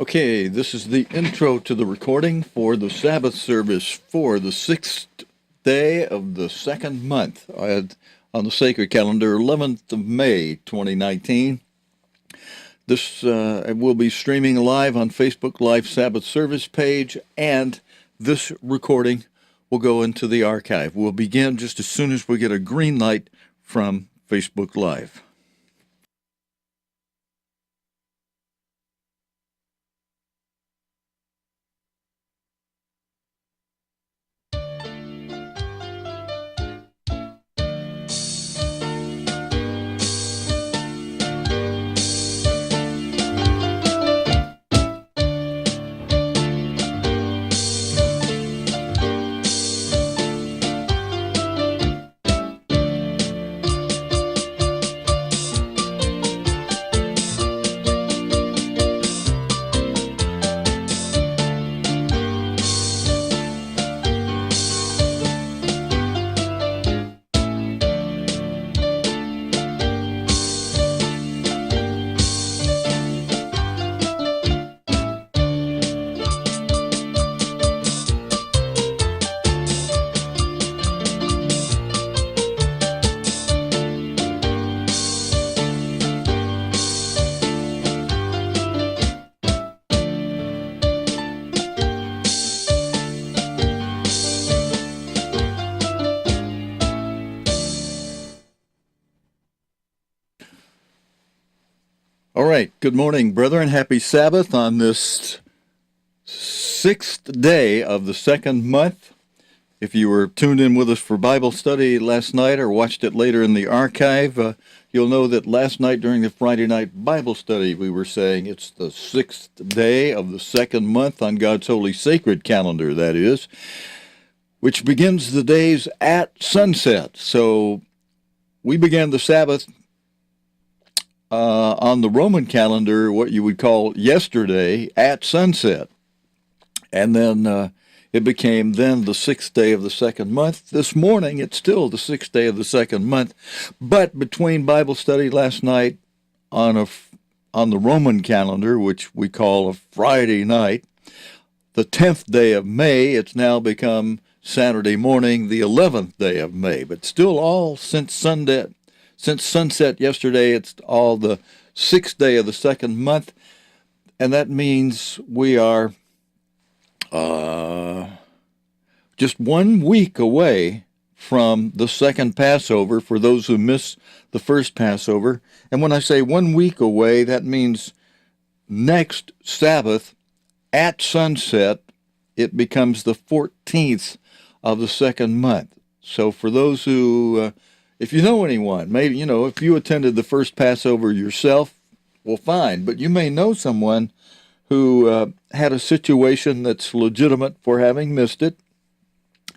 Okay, this is the intro to the recording for the Sabbath service for the 6th day of the second month on the sacred calendar, 11th of May, 2019. This will be streaming live on Facebook Live Sabbath Service page, and this recording will go into the archive. We'll begin just as soon as we get a green light from Facebook Live. All right, good morning, brethren. Happy Sabbath on this 6th day of the second month. If you were tuned in with us for Bible study last night or watched it later in the archive, you'll know that last night during the Friday night Bible study, we were saying it's the 6th day of the second month on God's holy sacred calendar, that is, which begins the days at sunset. So we began the Sabbath on the Roman calendar, what you would call yesterday, at sunset. And then it became then the 6th day of the second month. This morning, it's still the 6th day of the second month. But between Bible study last night on the Roman calendar, which we call a Friday night, the 10th day of May, it's now become Saturday morning, the 11th day of May. But still all since sunset yesterday, it's all the 6th day of the second month, and that means we are just 1 week away from the second Passover for those who miss the first Passover. And when I say 1 week away, that means next Sabbath at sunset, it becomes the 14th of the second month. So for those who if you know anyone, maybe, if you attended the first Passover yourself, well, fine. But you may know someone who had a situation that's legitimate for having missed it,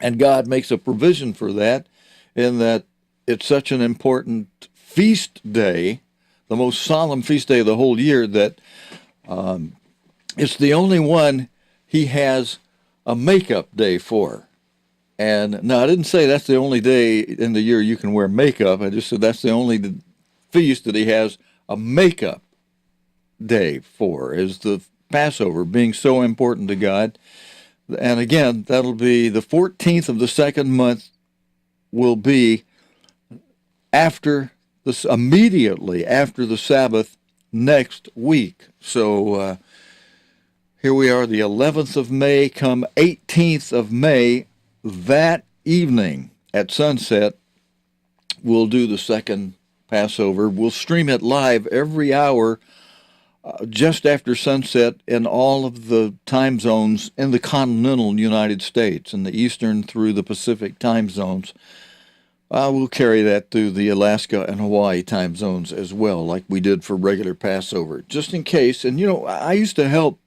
and God makes a provision for that in that it's such an important feast day, the most solemn feast day of the whole year, that it's the only one he has a makeup day for. And no, I didn't say that's the only day in the year you can wear makeup. I just said that's the only feast that he has a makeup day for, is the Passover, being so important to God. And again, that'll be the 14th of the second month, will be immediately after the Sabbath next week. So here we are, the 11th of May, come 18th of May, that evening at sunset, we'll do the second Passover. We'll stream it live every hour just after sunset in all of the time zones in the continental United States, in the Eastern through the Pacific time zones. We'll carry that through the Alaska and Hawaii time zones as well, like we did for regular Passover, just in case. And, I used to help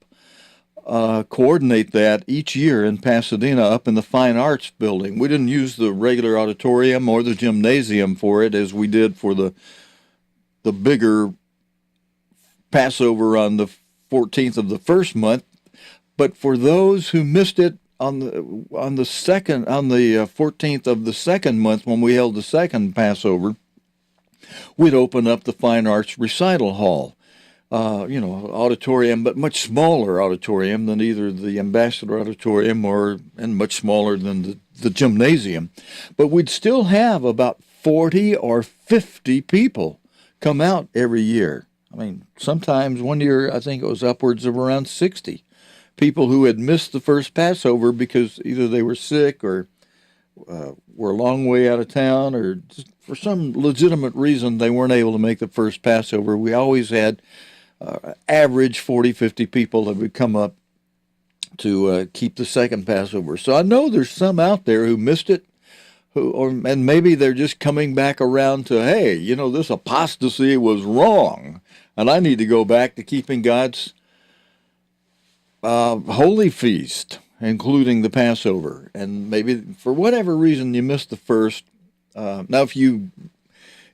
coordinate that each year in Pasadena up in the Fine Arts Building. We didn't use the regular auditorium or the gymnasium for it as we did for the bigger Passover on the 14th of the first month. But for those who missed it on the 14th of the second month, when we held the second Passover, we'd open up the Fine Arts Recital Hall. auditorium, but much smaller auditorium than either the Ambassador Auditorium and much smaller than the gymnasium. But we'd still have about 40 or 50 people come out every year. I mean, sometimes one year I think it was upwards of around 60 people who had missed the first Passover because either they were sick or were a long way out of town, or just for some legitimate reason they weren't able to make the first Passover. We always had average 40, 50 people that would come up to keep the second Passover. So I know there's some out there who missed it, and maybe they're just coming back around to, hey, this apostasy was wrong, and I need to go back to keeping God's holy feast, including the Passover. And maybe for whatever reason you missed the first. Now, if you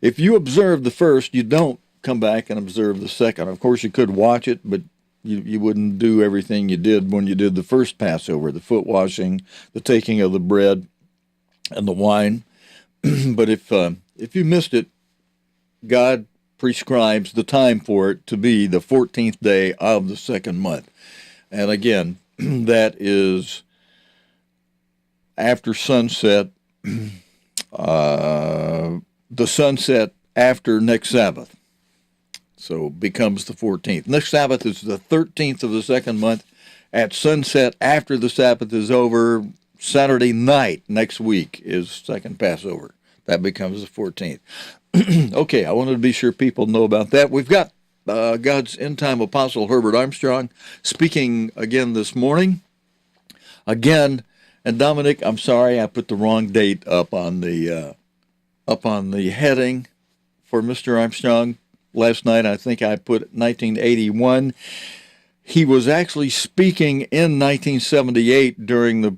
observe the first, you don't come back and observe the second. Of course, you could watch it, but you wouldn't do everything you did when you did the first Passover, the foot washing, the taking of the bread and the wine. But if you missed it, God prescribes the time for it to be the 14th day of the second month. And again, that is after sunset, the sunset after next Sabbath. So becomes the 14th. Next Sabbath is the 13th of the second month. At sunset after the Sabbath is over, Saturday night next week is second Passover. That becomes the 14th. Okay, I wanted to be sure people know about that. We've got God's end-time apostle Herbert Armstrong speaking again this morning. Again, and Dominic, I'm sorry I put the wrong date up on the heading for Mr. Armstrong. Last night I think I put 1981. He was actually speaking in 1978 during the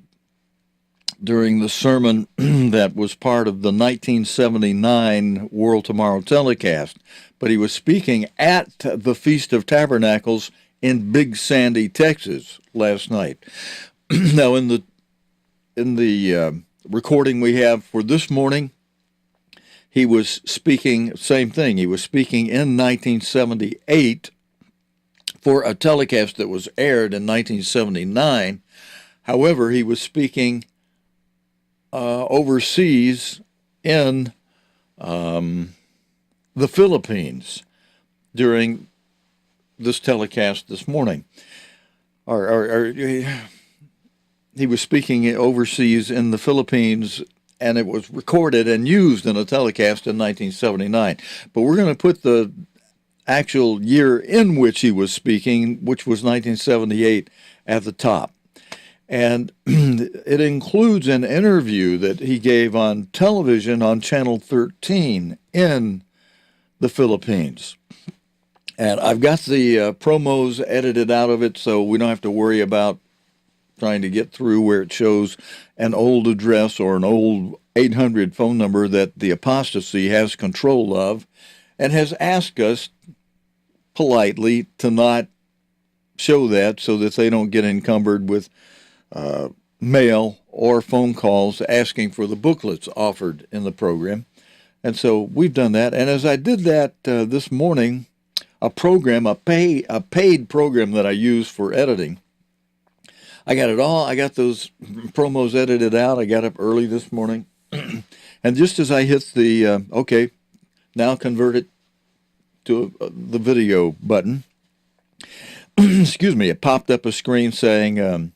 sermon that was part of the 1979 World Tomorrow telecast. But he was speaking at the Feast of Tabernacles in Big Sandy, Texas last night. Now in the recording we have for this morning, he was speaking, same thing, he was speaking in 1978 for a telecast that was aired in 1979. However, he was speaking overseas in the Philippines during this telecast this morning. He was speaking overseas in the Philippines, and it was recorded and used in a telecast in 1979. But we're going to put the actual year in which he was speaking, which was 1978, at the top. And it includes an interview that he gave on television on Channel 13 in the Philippines. And I've got the promos edited out of it, so we don't have to worry about trying to get through where it shows an old address or an old 800 phone number that the apostasy has control of, and has asked us politely to not show that so that they don't get encumbered with mail or phone calls asking for the booklets offered in the program. And so we've done that. And as I did that this morning, a paid program that I use for editing, I got it all. I got those promos edited out. I got up early this morning. And just as I hit the, okay, now convert it to the video button, excuse me, it popped up a screen saying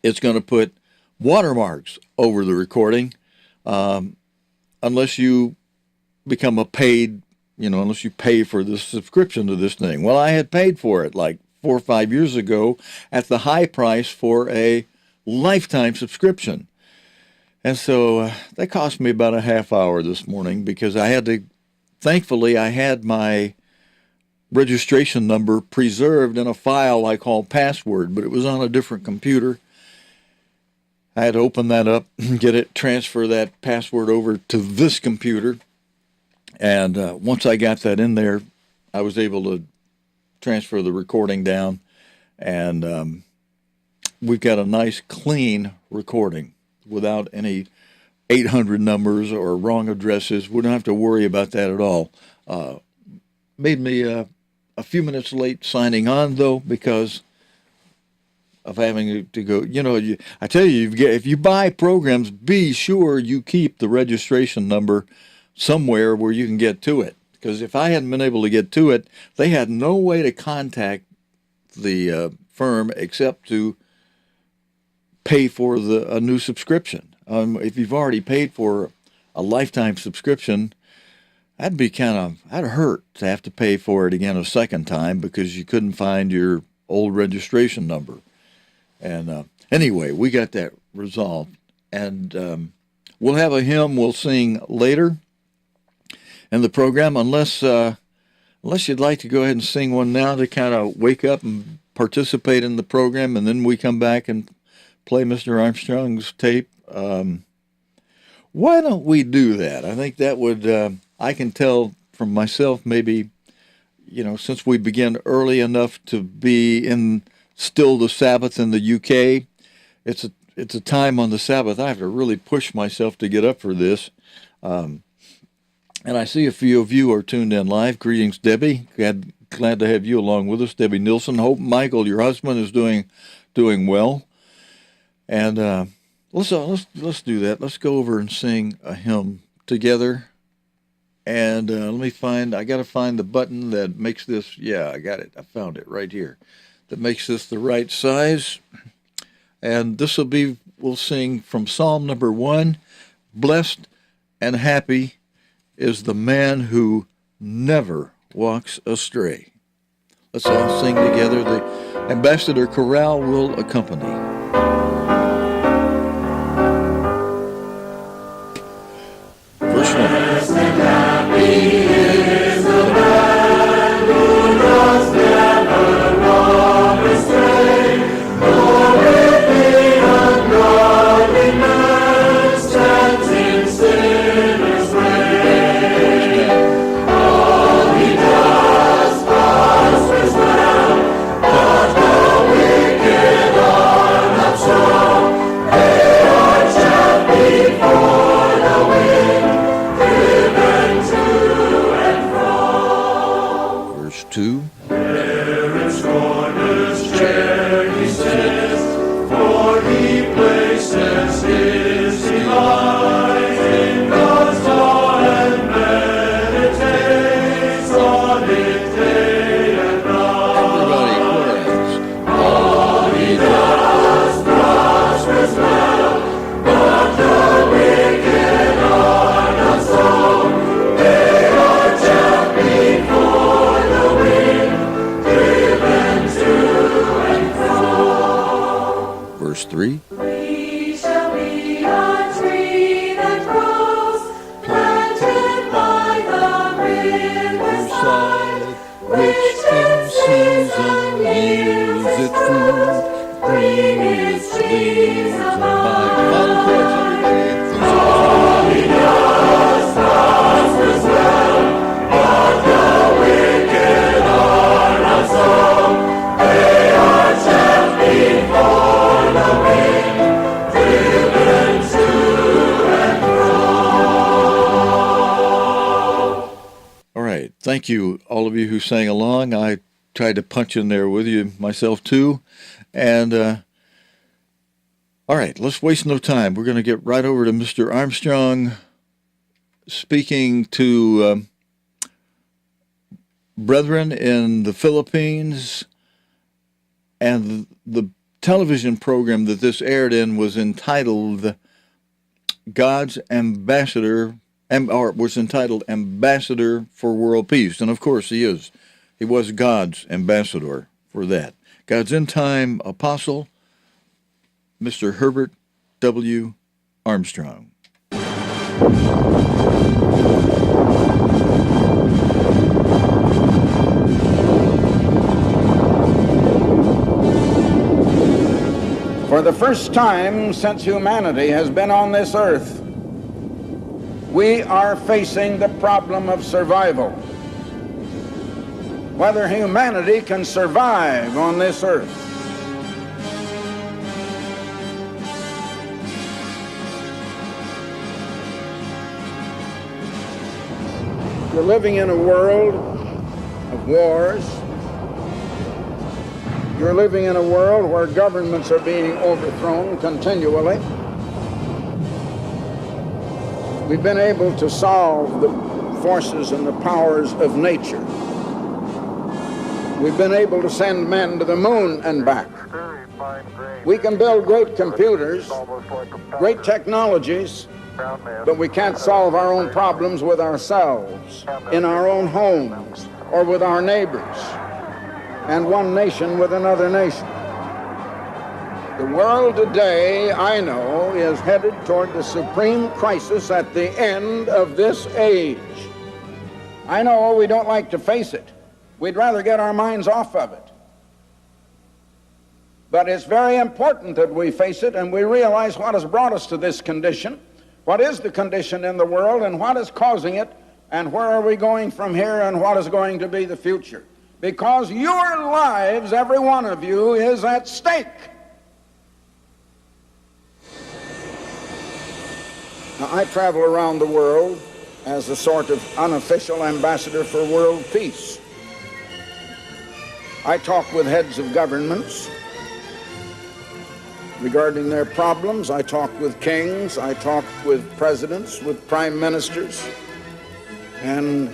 it's going to put watermarks over the recording unless you become a paid, unless you pay for the subscription to this thing. Well, I had paid for it like 4 or 5 years ago at the high price for a lifetime subscription. And so that cost me about a half hour this morning because I had to, thankfully, I had my registration number preserved in a file I call password, but it was on a different computer. I had to open that up, get it, transfer that password over to this computer. And once I got that in there, I was able to transfer the recording down. And we've got a nice, clean recording without any 800 numbers or wrong addresses. We don't have to worry about that at all. Made me a few minutes late signing on, though, because of having to go. I tell you, if you buy programs, be sure you keep the registration number somewhere where you can get to it. Because if I hadn't been able to get to it, they had no way to contact the firm except to pay for a new subscription. If you've already paid for a lifetime subscription, that'd hurt to have to pay for it again a second time because you couldn't find your old registration number. And anyway, we got that resolved. And we'll have a hymn we'll sing later in the program, unless you'd like to go ahead and sing one now to kind of wake up and participate in the program, and then we come back and play Mr. Armstrong's tape. Why don't we do that? I think that would, I can tell from myself, maybe, since we began early enough to be in still the Sabbath in the UK, it's a time on the Sabbath I have to really push myself to get up for this. And I see a few of you are tuned in live. Greetings, Debbie. Glad to have you along with us, Debbie Nilsson. Hope Michael, your husband, is doing well. And let's do that. Let's go over and sing a hymn together. And I got to find the button that makes this. Yeah, I got it. I found it right here. That makes this the right size. And we'll sing from Psalm number 1. Blessed and happy is the man who never walks astray. Let's all sing together. The Ambassador Chorale will accompany. Verse 1. Blessed and happy is the man who does never walk astray, nor with the ungodly man stands in sinners' way. All he does prospers well, but the wicked are not so. They are chaff before the wind, driven to and fro. Verse 2. There in scorner's chair he sits, for he places his delight in God's law and meditates on it day and night. Everybody, all he does prospers well, but the wicked are not so. They are chaff before the wind, driven to and fro. Verse 3. We shall be a tree that grows, planted by the riverside, which in season yields its fruit, bring its leaves abide. Final chorus, everybody. All he does prospers well, but the wicked are not so. They are chaff before the wind, driven to and fro. All right. Thank you, all of you who sang along. I tried to punch in there with you myself, too. And, all right, let's waste no time. We're going to get right over to Mr. Armstrong speaking to brethren in the Philippines. And the television program that this aired in was entitled God's Ambassador, or was entitled Ambassador for World Peace. And of course he is. He was God's ambassador for that. God's end-time apostle, Mr. Herbert W. Armstrong. For the first time since humanity has been on this earth, we are facing the problem of survival. Whether humanity can survive on this earth. We're living in a world of wars, You're living in a world where governments are being overthrown continually. We've been able to solve the forces and the powers of nature. We've been able to send men to the moon and back. We can build great computers, great technologies, but we can't solve our own problems with ourselves, in our own homes, or with our neighbors, and one nation with another nation. The world today, I know, is headed toward the supreme crisis at the end of this age. I know we don't like to face it. We'd rather get our minds off of it. But it's very important that we face it and we realize what has brought us to this condition, what is the condition in the world, and what is causing it, and where are we going from here, and what is going to be the future. Because your lives, every one of you, is at stake. Now, I travel around the world as a sort of unofficial ambassador for world peace. I talk with heads of governments regarding their problems. I talk with kings. I talk with presidents, with prime ministers, and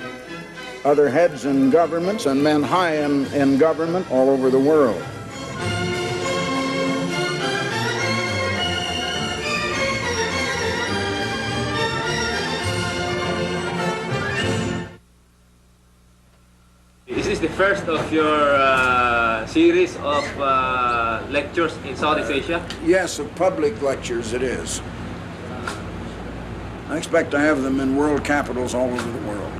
other heads in governments and men high in government all over the world. Is this the first of your series of lectures in Southeast Asia? Yes, of public lectures it is. I expect to have them in world capitals all over the world.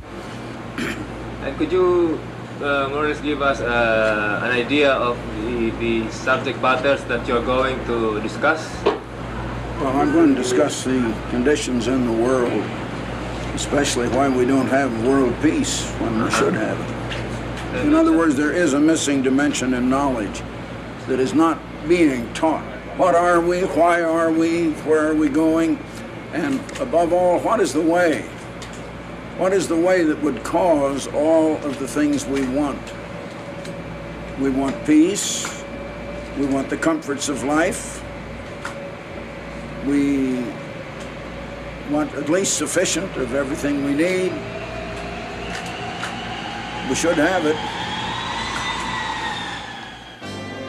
And could you more or less give us an idea of the subject matters that you're going to discuss? Well, I'm going to discuss the conditions in the world, especially why we don't have world peace when we should have it. In other words, there is a missing dimension in knowledge that is not being taught. What are we? Why are we? Where are we going? And above all, what is the way? What is the way that would cause all of the things we want? We want peace. We want the comforts of life. We want at least sufficient of everything we need. We should have it.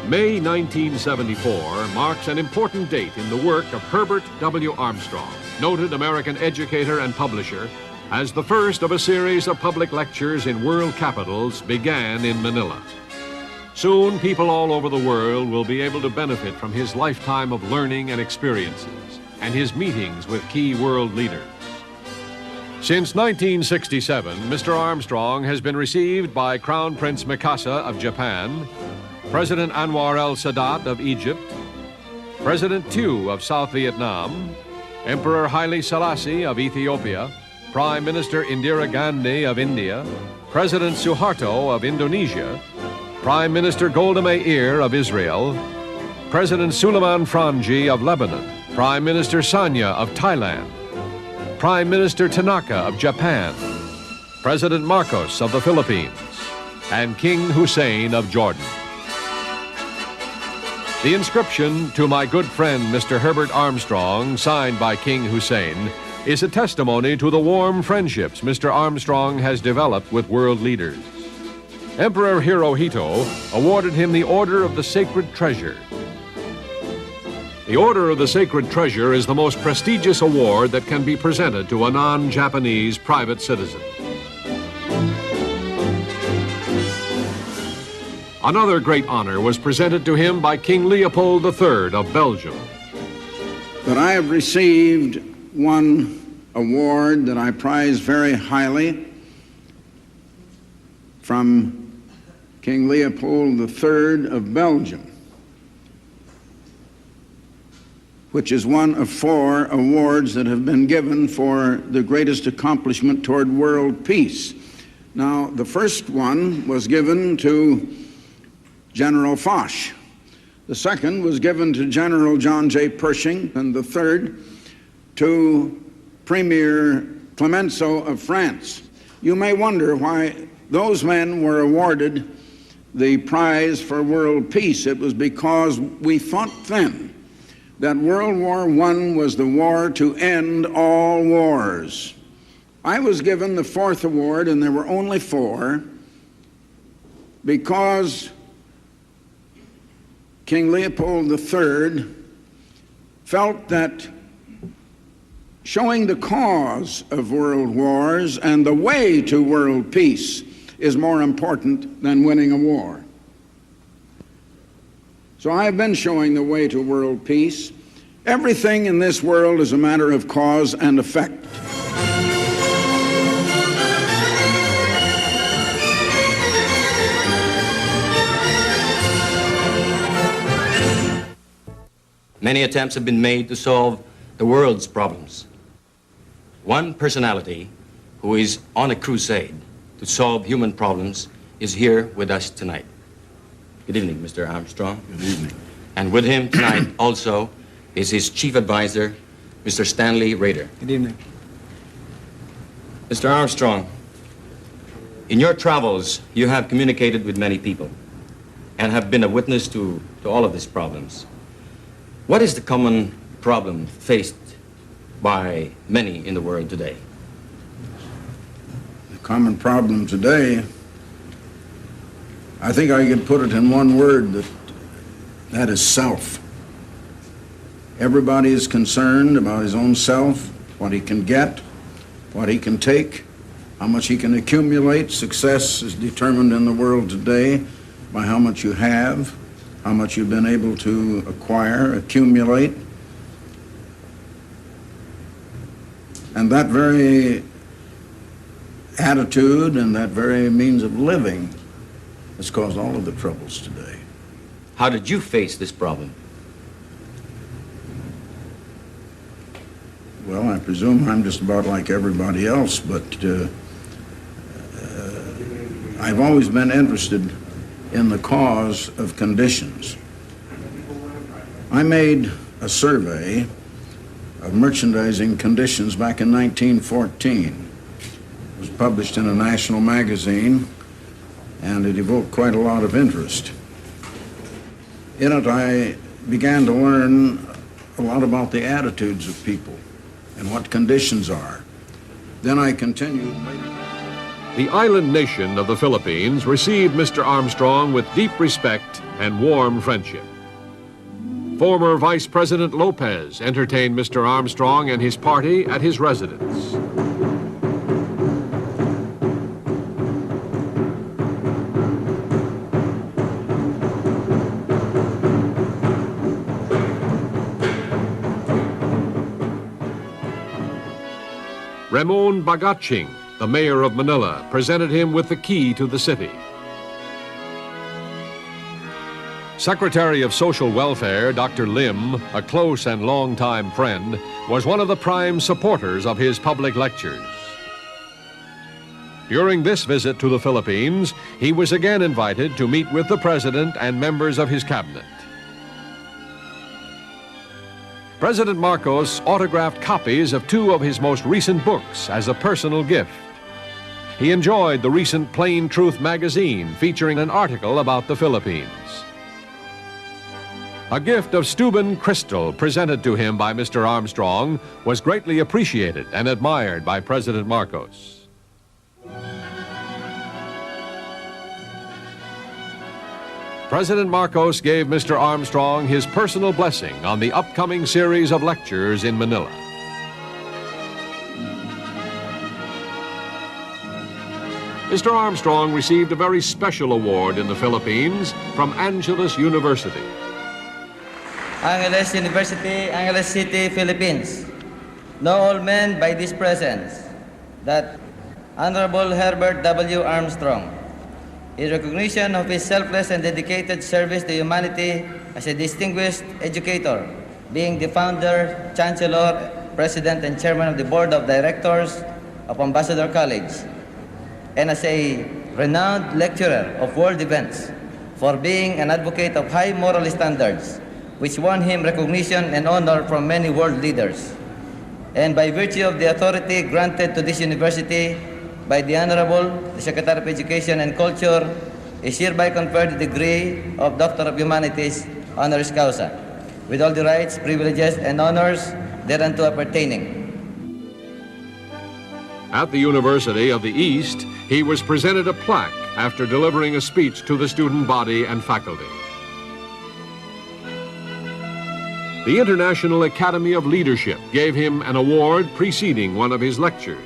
May 1974 marks an important date in the work of Herbert W. Armstrong, noted American educator and publisher, as the first of a series of public lectures in world capitals began in Manila. Soon, people all over the world will be able to benefit from his lifetime of learning and experiences and his meetings with key world leaders. Since 1967, Mr. Armstrong has been received by Crown Prince Mikasa of Japan, President Anwar el-Sadat of Egypt, President Thieu of South Vietnam, Emperor Haile Selassie of Ethiopia, Prime Minister Indira Gandhi of India, President Suharto of Indonesia, Prime Minister Golda Meir of Israel, President Suleiman Frangi of Lebanon, Prime Minister Sanya of Thailand, Prime Minister Tanaka of Japan, President Marcos of the Philippines, and King Hussein of Jordan. The inscription, "To my good friend Mr. Herbert Armstrong," signed by King Hussein, is a testimony to the warm friendships Mr. Armstrong has developed with world leaders. Emperor Hirohito awarded him the Order of the Sacred Treasure. The Order of the Sacred Treasure is the most prestigious award that can be presented to a non-Japanese private citizen. Another great honor was presented to him by King Leopold III of Belgium. But I have received one award that I prize very highly from King Leopold III of Belgium, which is one of 4 awards that have been given for the greatest accomplishment toward world peace. Now, the first one was given to General Foch. The second was given to General John J. Pershing, and the third to Premier Clemenceau of France. You may wonder why those men were awarded the prize for world peace. It was because we thought then that World War I was the war to end all wars. I was given the fourth award, and there were only four, because King Leopold III felt that showing the cause of world wars and the way to world peace is more important than winning a war. So I've been showing the way to world peace. Everything in this world is a matter of cause and effect. Many attempts have been made to solve the world's problems. One personality who is on a crusade to solve human problems is here with us tonight. Good evening, Mr. Armstrong. Good evening. And with him tonight also is his chief advisor, Mr. Stanley Rader. Good evening. Mr. Armstrong, in your travels, you have communicated with many people and have been a witness to all of these problems. What is the common problem faced by many in the world today? The common problem today, I think I could put it in one word, that is self. Everybody is concerned about his own self, what he can get, what he can take, how much he can accumulate. Success is determined in the world today by how much you have, how much you've been able to acquire, accumulate. And that very attitude and that very means of living has caused all of the troubles today. How did you face this problem? Well, I presume I'm just about like everybody else, but I've always been interested in the cause of conditions. I made a survey of merchandising conditions back in 1914. It was published in a national magazine, and it evoked quite a lot of interest. In it, I began to learn a lot about the attitudes of people and what conditions are. Then I continued later. The island nation of the Philippines received Mr. Armstrong with deep respect and warm friendship. Former Vice President Lopez entertained Mr. Armstrong and his party at his residence. Ramon Bagaching, the mayor of Manila, presented him with the key to the city. Secretary of Social Welfare, Dr. Lim, a close and longtime friend, was one of the prime supporters of his public lectures. During this visit to the Philippines, he was again invited to meet with the president and members of his cabinet. President Marcos autographed copies of two of his most recent books as a personal gift. He enjoyed the recent Plain Truth magazine featuring an article about the Philippines. A gift of Steuben crystal presented to him by Mr. Armstrong was greatly appreciated and admired by President Marcos. President Marcos gave Mr. Armstrong his personal blessing on the upcoming series of lectures in Manila. Mr. Armstrong received a very special award in the Philippines from Angeles University. Angeles University, Angeles City, Philippines. Know all men by this presence that Honorable Herbert W. Armstrong, in recognition of his selfless and dedicated service to humanity as a distinguished educator, being the founder, chancellor, president, and chairman of the board of directors of Ambassador College, and as a renowned lecturer of world events for being an advocate of high moral standards, which won him recognition and honor from many world leaders. And by virtue of the authority granted to this university by the Honorable the Secretary of Education and Culture, is hereby conferred the degree of Doctor of Humanities honoris causa, with all the rights, privileges, and honors thereunto appertaining. At the University of the East, he was presented a plaque after delivering a speech to the student body and faculty. The International Academy of Leadership gave him an award preceding one of his lectures.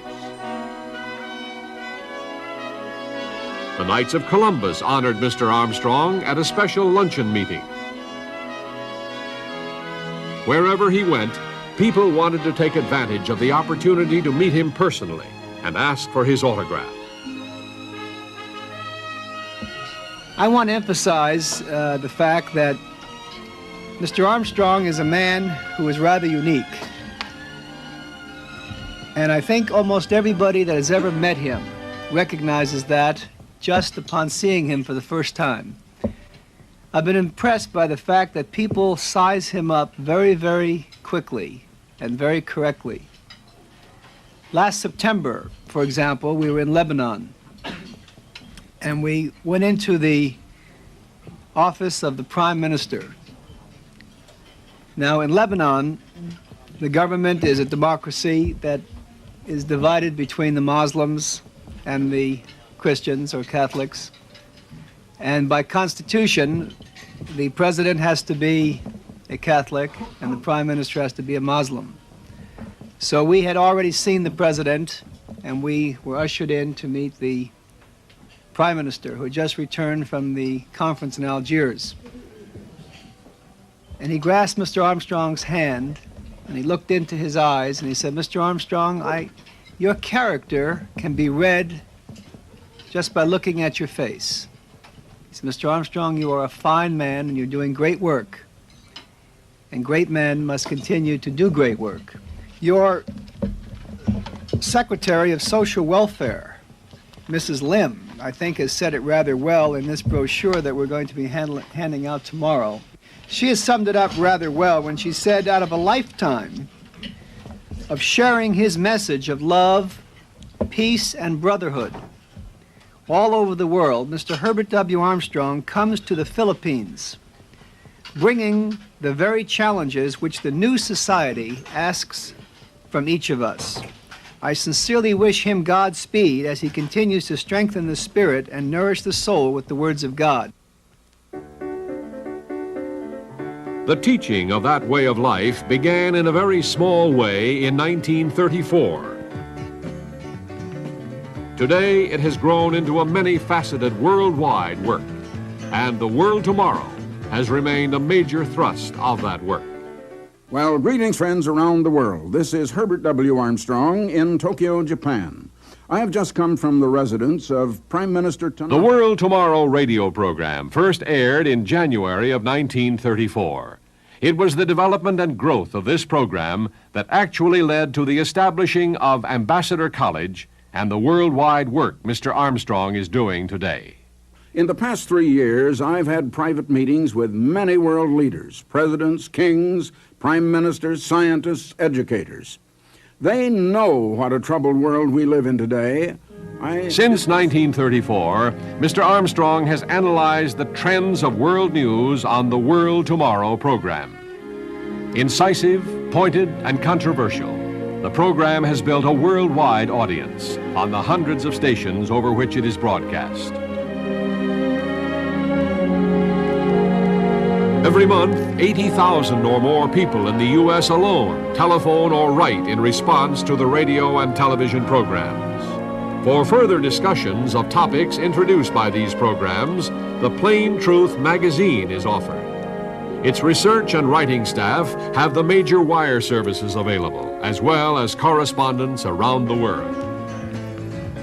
The Knights of Columbus honored Mr. Armstrong at a special luncheon meeting. Wherever he went, people wanted to take advantage of the opportunity to meet him personally and ask for his autograph. I want to emphasize the fact that Mr. Armstrong is a man who is rather unique. And I think almost everybody that has ever met him recognizes that just upon seeing him for the first time. I've been impressed by the fact that people size him up very, very quickly and very correctly. Last September, for example, we were in Lebanon, and we went into the office of the Prime Minister. Now, in Lebanon, the government is a democracy that is divided between the Muslims and the Christians or Catholics. And by constitution, the president has to be a Catholic and the prime minister has to be a Muslim. So we had already seen the president, and we were ushered in to meet the prime minister, who had just returned from the conference in Algiers. And he grasped Mr. Armstrong's hand, and he looked into his eyes, and he said, "Mr. Armstrong, your character can be read just by looking at your face." He said, "Mr. Armstrong, you are a fine man, and you're doing great work. And great men must continue to do great work. Your Secretary of Social Welfare, Mrs. Lim, I think has said it rather well in this brochure that we're going to be handing out tomorrow. She has summed it up rather well when she said, out of a lifetime of sharing his message of love, peace, and brotherhood all over the world, Mr. Herbert W. Armstrong comes to the Philippines, bringing the very challenges which the new society asks from each of us. I sincerely wish him Godspeed as he continues to strengthen the spirit and nourish the soul with the words of God." The teaching of that way of life began in a very small way in 1934. Today, it has grown into a many-faceted worldwide work, and the world tomorrow has remained a major thrust of that work. Well, greetings, friends around the world. This is Herbert W. Armstrong in Tokyo, Japan. I have just come from the residence of Prime Minister Tanaka. The World Tomorrow radio program first aired in January of 1934. It was the development and growth of this program that actually led to the establishing of Ambassador College and the worldwide work Mr. Armstrong is doing today. In the past 3 years, I've had private meetings with many world leaders, presidents, kings, prime ministers, scientists, educators. They know what a troubled world we live in today. Since 1934, Mr. Armstrong has analyzed the trends of world news on the World Tomorrow program. Incisive, pointed, and controversial, the program has built a worldwide audience on the hundreds of stations over which it is broadcast. Every month, 80,000 or more people in the U.S. alone telephone or write in response to the radio and television programs. For further discussions of topics introduced by these programs, the Plain Truth magazine is offered. Its research and writing staff have the major wire services available, as well as correspondents around the world.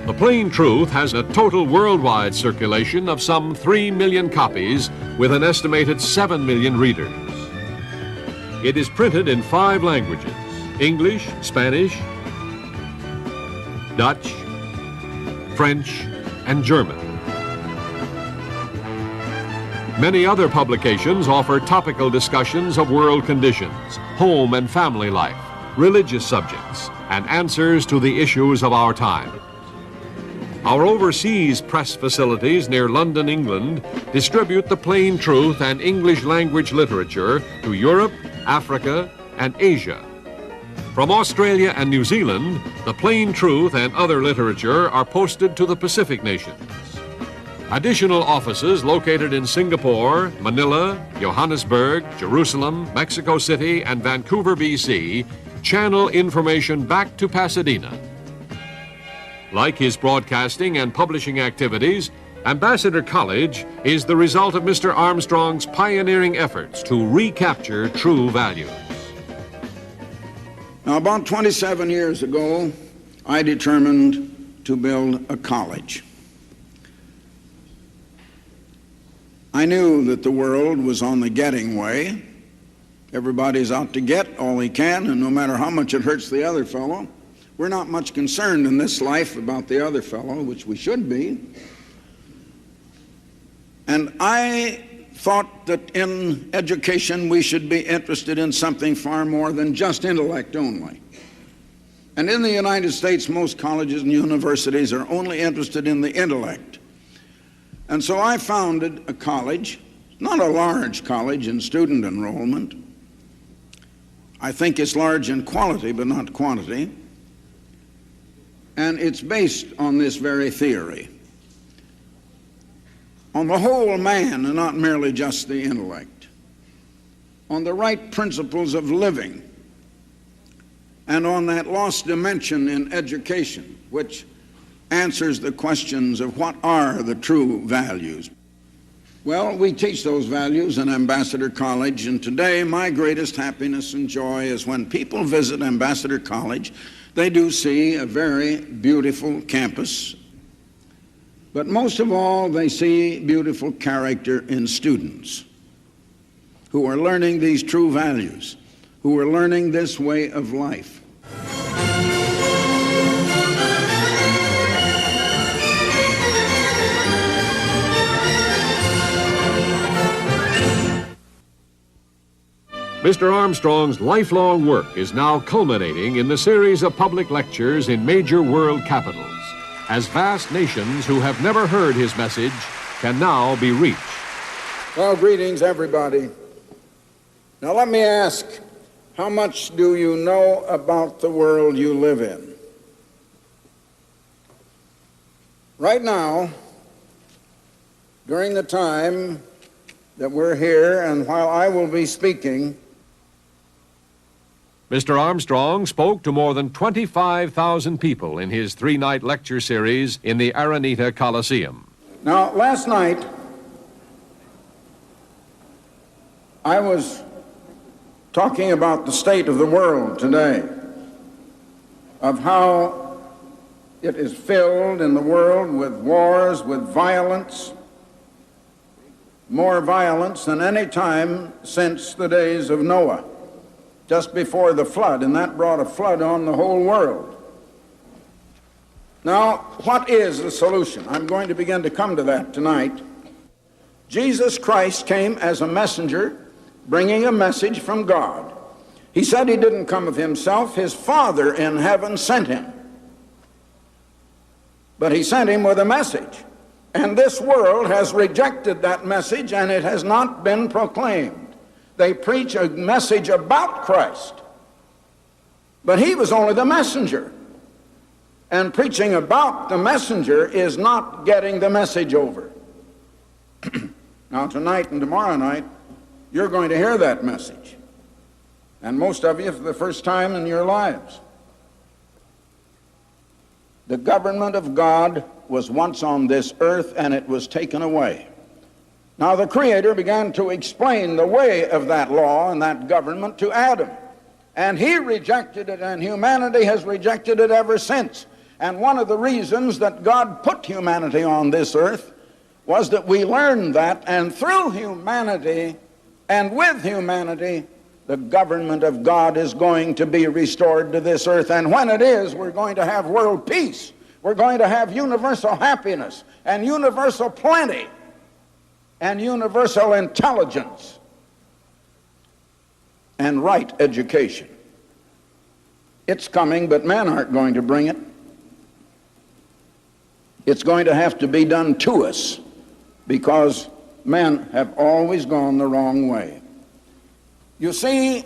The Plain Truth has a total worldwide circulation of some 3 million copies with an estimated 7 million readers. It is printed in 5 languages: English, Spanish, Dutch, French, and German. Many other publications offer topical discussions of world conditions, home and family life, religious subjects, and answers to the issues of our time. Our overseas press facilities near London, England, distribute the plain truth and English language literature to Europe, Africa, and Asia. From Australia and New Zealand, the plain truth and other literature are posted to the Pacific nations. Additional offices located in Singapore, Manila, Johannesburg, Jerusalem, Mexico City, and Vancouver, BC, channel information back to Pasadena. Like his broadcasting and publishing activities, Ambassador College is the result of Mr. Armstrong's pioneering efforts to recapture true values. Now, about 27 years ago, I determined to build a college. I knew that the world was on the getting way. Everybody's out to get all he can, and no matter how much it hurts the other fellow, we're not much concerned in this life about the other fellow, which we should be. And I thought that in education we should be interested in something far more than just intellect only. And in the United States, most colleges and universities are only interested in the intellect. And so I founded a college, not a large college in student enrollment. I think it's large in quality, but not quantity. And it's based on this very theory, on the whole man and not merely just the intellect, on the right principles of living, and on that lost dimension in education, which answers the questions of what are the true values. Well, we teach those values in Ambassador College, and today my greatest happiness and joy is when people visit Ambassador College, they do see a very beautiful campus, but most of all, they see beautiful character in students who are learning these true values, who are learning this way of life. Mr. Armstrong's lifelong work is now culminating in the series of public lectures in major world capitals, as vast nations who have never heard his message can now be reached. Well, greetings, everybody. Now let me ask, how much do you know about the world you live in? Right now, during the time that we're here and while I will be speaking, Mr. Armstrong spoke to more than 25,000 people in his three-night lecture series in the Araneta Coliseum. Now, last night, I was talking about the state of the world today, of how it is filled in the world with wars, with violence, more violence than any time since the days of Noah, just before the flood, and that brought a flood on the whole world. Now, what is the solution? I'm going to begin to come to that tonight. Jesus Christ came as a messenger, bringing a message from God. He said he didn't come of himself. His Father in heaven sent him. But he sent him with a message. And this world has rejected that message, and it has not been proclaimed. They preach a message about Christ, but he was only the messenger. And preaching about the messenger is not getting the message over. Now, tonight and tomorrow night, you're going to hear that message. And most of you for the first time in your lives. The government of God was once on this earth, and it was taken away. Now, the Creator began to explain the way of that law and that government to Adam. And he rejected it, and humanity has rejected it ever since. And one of the reasons that God put humanity on this earth was that we learned that, and through humanity and with humanity, the government of God is going to be restored to this earth. And when it is, we're going to have world peace. We're going to have universal happiness and universal plenty and universal intelligence and right education. It's coming, but men aren't going to bring it. It's going to have to be done to us because men have always gone the wrong way. You see,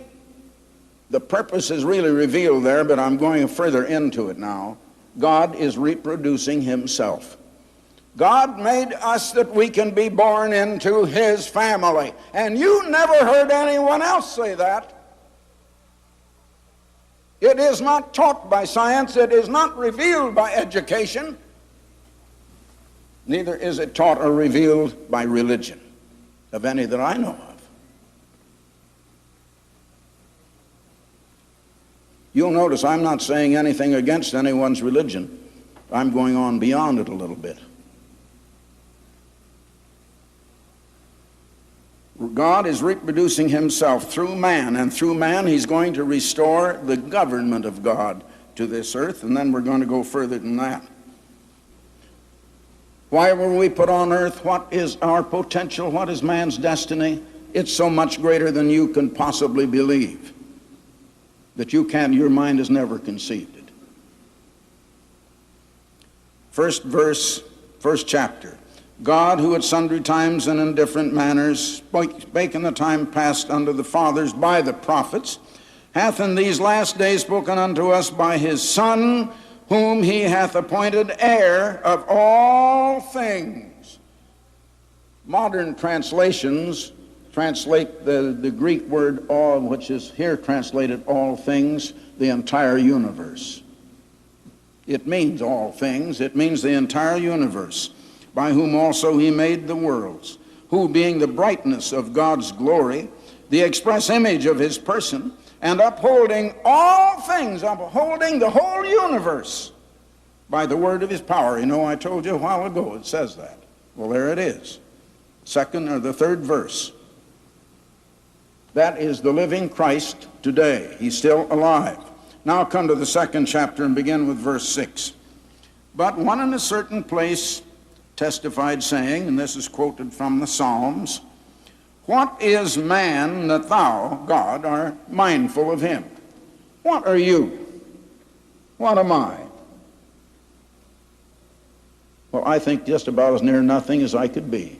the purpose is really revealed there, but I'm going further into it now. God is reproducing himself. God made us that we can be born into his family. And you never heard anyone else say that. It is not taught by science. It is not revealed by education. Neither is it taught or revealed by religion, of any that I know of. You'll notice I'm not saying anything against anyone's religion. I'm going on beyond it a little bit. God is reproducing himself through man, and through man he's going to restore the government of God to this earth, and then we're going to go further than that. Why were we put on earth? What is our potential? What is man's destiny? It's so much greater than you can possibly believe, that your mind has never conceived it. First verse, first chapter. God, who at sundry times and in different manners spake in the time past unto the fathers by the prophets, hath in these last days spoken unto us by his Son, whom he hath appointed heir of all things. Modern translations translate the Greek word all, which is here translated all things, the entire universe. It means all things. It means the entire universe, by whom also he made the worlds, who being the brightness of God's glory, the express image of his person, and upholding all things, upholding the whole universe by the word of his power. You know, I told you a while ago it says that. Well, there it is. Second or the third verse. That is the living Christ today. He's still alive. Now come to the second chapter and begin with verse 6. But one in a certain place testified, saying, and this is quoted from the Psalms, what is man that thou, God, art mindful of him? What are you? What am I? Well, I think just about as near nothing as I could be.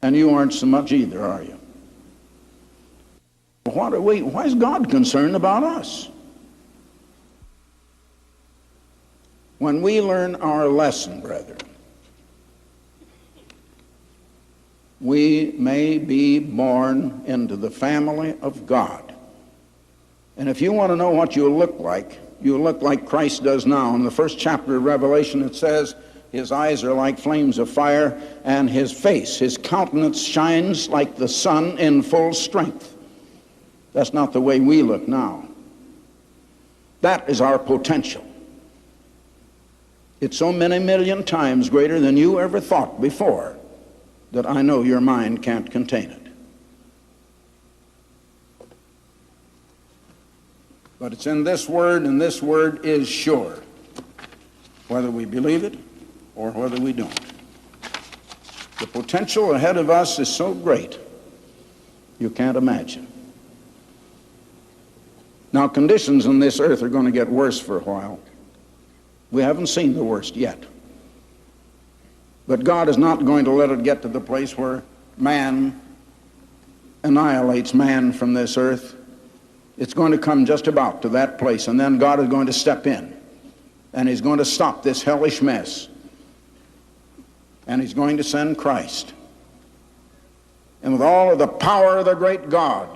And you aren't so much either, are you? What are we? Why is God concerned about us? When we learn our lesson, brethren, we may be born into the family of God. And if you want to know what you'll look like Christ does now. In the first chapter of Revelation it says, his eyes are like flames of fire, and his face, his countenance shines like the sun in full strength. That's not the way we look now. That is our potential. It's so many million times greater than you ever thought before that I know your mind can't contain it. But it's in this word, and this word is sure, whether we believe it or whether we don't. The potential ahead of us is so great, you can't imagine. Now, conditions on this earth are going to get worse for a while. We haven't seen the worst yet. But God is not going to let it get to the place where man annihilates man from this earth. It's going to come just about to that place, and then God is going to step in, and he's going to stop this hellish mess, and he's going to send Christ. And with all of the power of the great God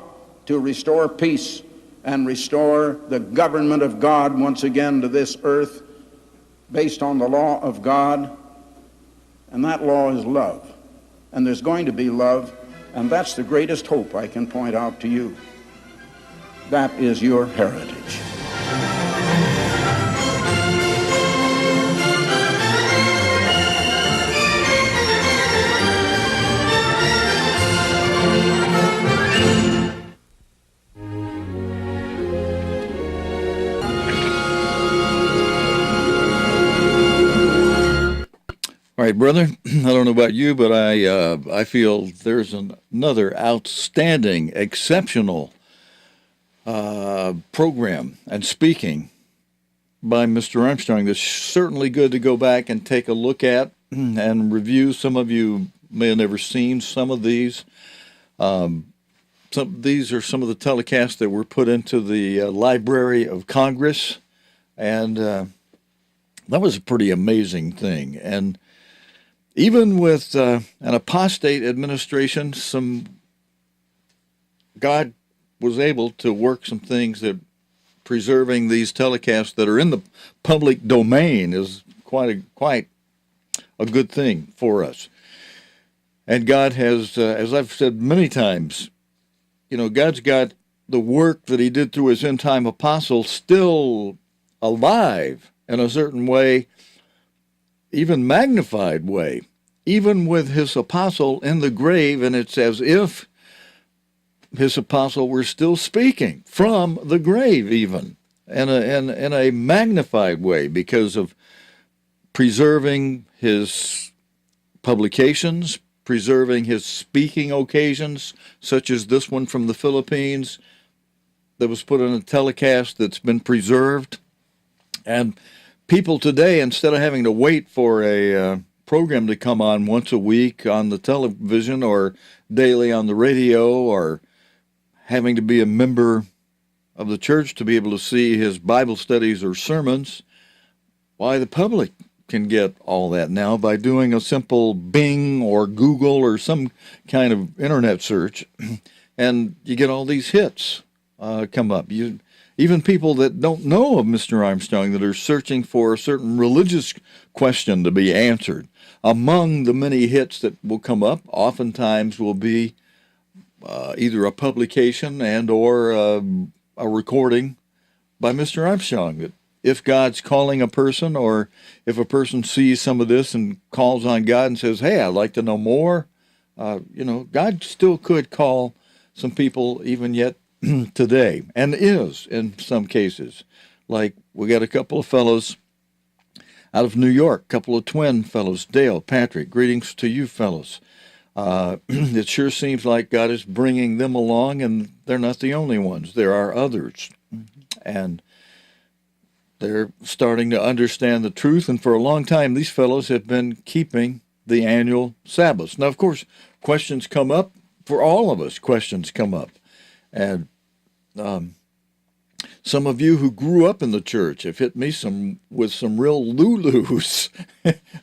to restore peace and restore the government of God once again to this earth based on the law of God, and that law is love. And there's going to be love, and that's the greatest hope I can point out to you. That is your heritage. All right, brother, I don't know about you, but I feel there's another outstanding, exceptional program and speaking by Mr. Armstrong that's certainly good to go back and take a look at and review. Some of you may have never seen some of these. These are some of the telecasts that were put into the Library of Congress, and that was a pretty amazing thing. And even with an apostate administration, God was able to work some things that preserving these telecasts that are in the public domain is quite a good thing for us. And God has, as I've said many times, God's got the work that he did through his end-time apostles still alive in a certain way, even magnified way, even with his apostle in the grave, and it's as if his apostle were still speaking from the grave, even in a magnified way, because of preserving his publications, preserving his speaking occasions, such as this one from the Philippines that was put on a telecast that's been preserved. And people today, instead of having to wait for a program to come on once a week on the television or daily on the radio, or having to be a member of the church to be able to see his Bible studies or sermons, why, the public can get all that now by doing a simple Bing or Google or some kind of internet search, and you get all these hits come up. Even people that don't know of Mr. Armstrong, that are searching for a certain religious question to be answered, among the many hits that will come up, oftentimes will be either a publication and or a recording by Mr. Armstrong. That if God's calling a person, or if a person sees some of this and calls on God and says, hey, I'd like to know more, God still could call some people even yet today, and is in some cases. Like, we got a couple of fellows out of New York, a couple of twin fellows, Dale, Patrick, greetings to you fellows. It sure seems like God is bringing them along, and they're not the only ones. There are others, and they're starting to understand the truth. And for a long time, these fellows have been keeping the annual Sabbaths. Now, of course, questions come up for all of us. Questions come up, and some of you who grew up in the church have hit me with some real lulus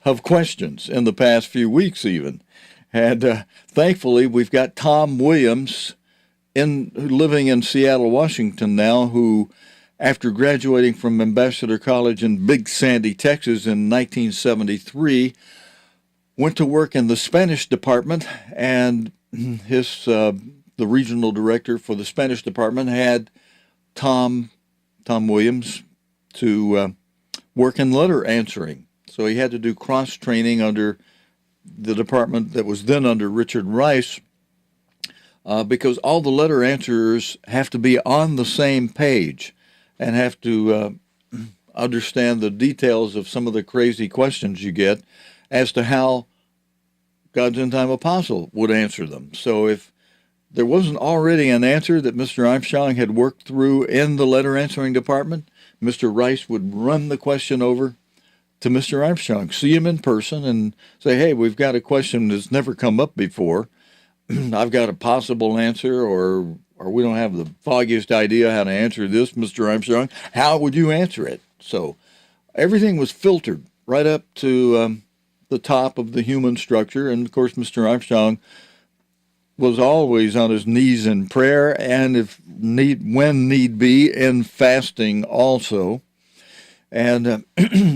of questions in the past few weeks, even. And thankfully, we've got Tom Williams living in Seattle, Washington now, who, after graduating from Ambassador College in Big Sandy, Texas in 1973, went to work in the Spanish department, and the regional director for the Spanish department had Tom Williams to work in letter answering. So he had to do cross-training under the department that was then under Richard Rice, because all the letter answerers have to be on the same page and have to understand the details of some of the crazy questions you get as to how God's end-time apostle would answer them. So if there wasn't already an answer that Mr. Armstrong had worked through in the letter answering department, Mr. Rice would run the question over to Mr. Armstrong, see him in person, and say, hey, we've got a question that's never come up before. I've got a possible answer, or we don't have the foggiest idea how to answer this, Mr. Armstrong. How would you answer it? So everything was filtered right up to the top of the human structure. And, of course, Mr. Armstrong was always on his knees in prayer, and when need be, in fasting also. And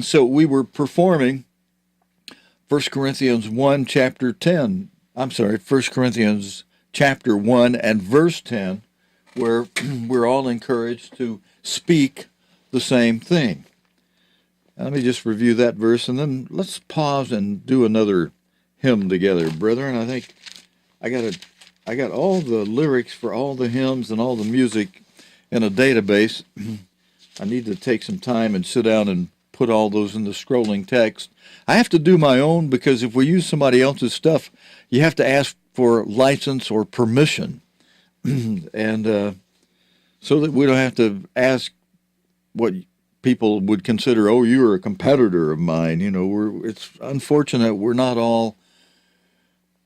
so we were performing 1 Corinthians 1, chapter 10. I'm sorry, 1 Corinthians chapter 1 and verse 10, where we're all encouraged to speak the same thing. Let me just review that verse, and then let's pause and do another hymn together, brethren. I think I got all the lyrics for all the hymns and all the music in a database. I need to take some time and sit down and put all those in the scrolling text. I have to do my own, because if we use somebody else's stuff, you have to ask for license or permission. And so that we don't have to ask what people would consider, oh, you're a competitor of mine. It's unfortunate we're not all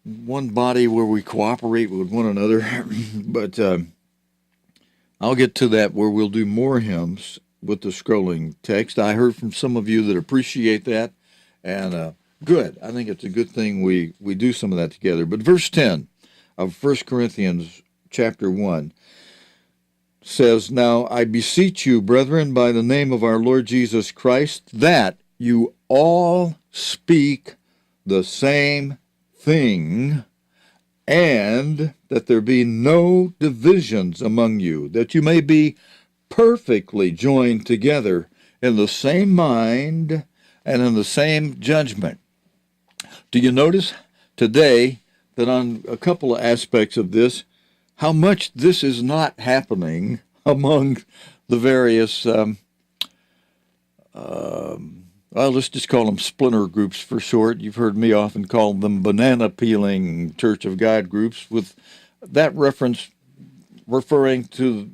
one body where we cooperate with one another. But I'll get to that where we'll do more hymns with the scrolling text. I heard from some of you that appreciate that, and good. I think it's a good thing we do some of that together. But verse 10 of 1 Corinthians chapter 1 says, "Now I beseech you, brethren, by the name of our Lord Jesus Christ, that you all speak the same thing, and that there be no divisions among you, that you may be perfectly joined together in the same mind and in the same judgment." Do you notice today that on a couple of aspects of this, how much this is not happening among the various, let's just call them splinter groups for short. You've heard me often call them banana-peeling Church of God groups, with that reference referring to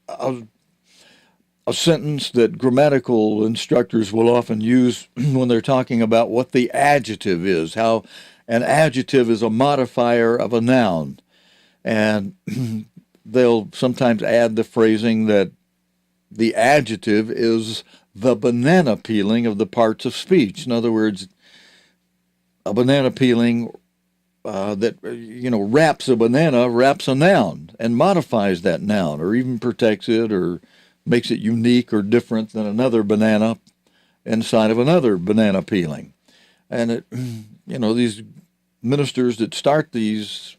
a sentence that grammatical instructors will often use when they're talking about what the adjective is, how an adjective is a modifier of a noun. And they'll sometimes add the phrasing that the adjective is the banana peeling of the parts of speech. In other words, a banana peeling that wraps a banana, wraps a noun and modifies that noun, or even protects it, or makes it unique or different than another banana inside of another banana peeling. And these ministers that start these,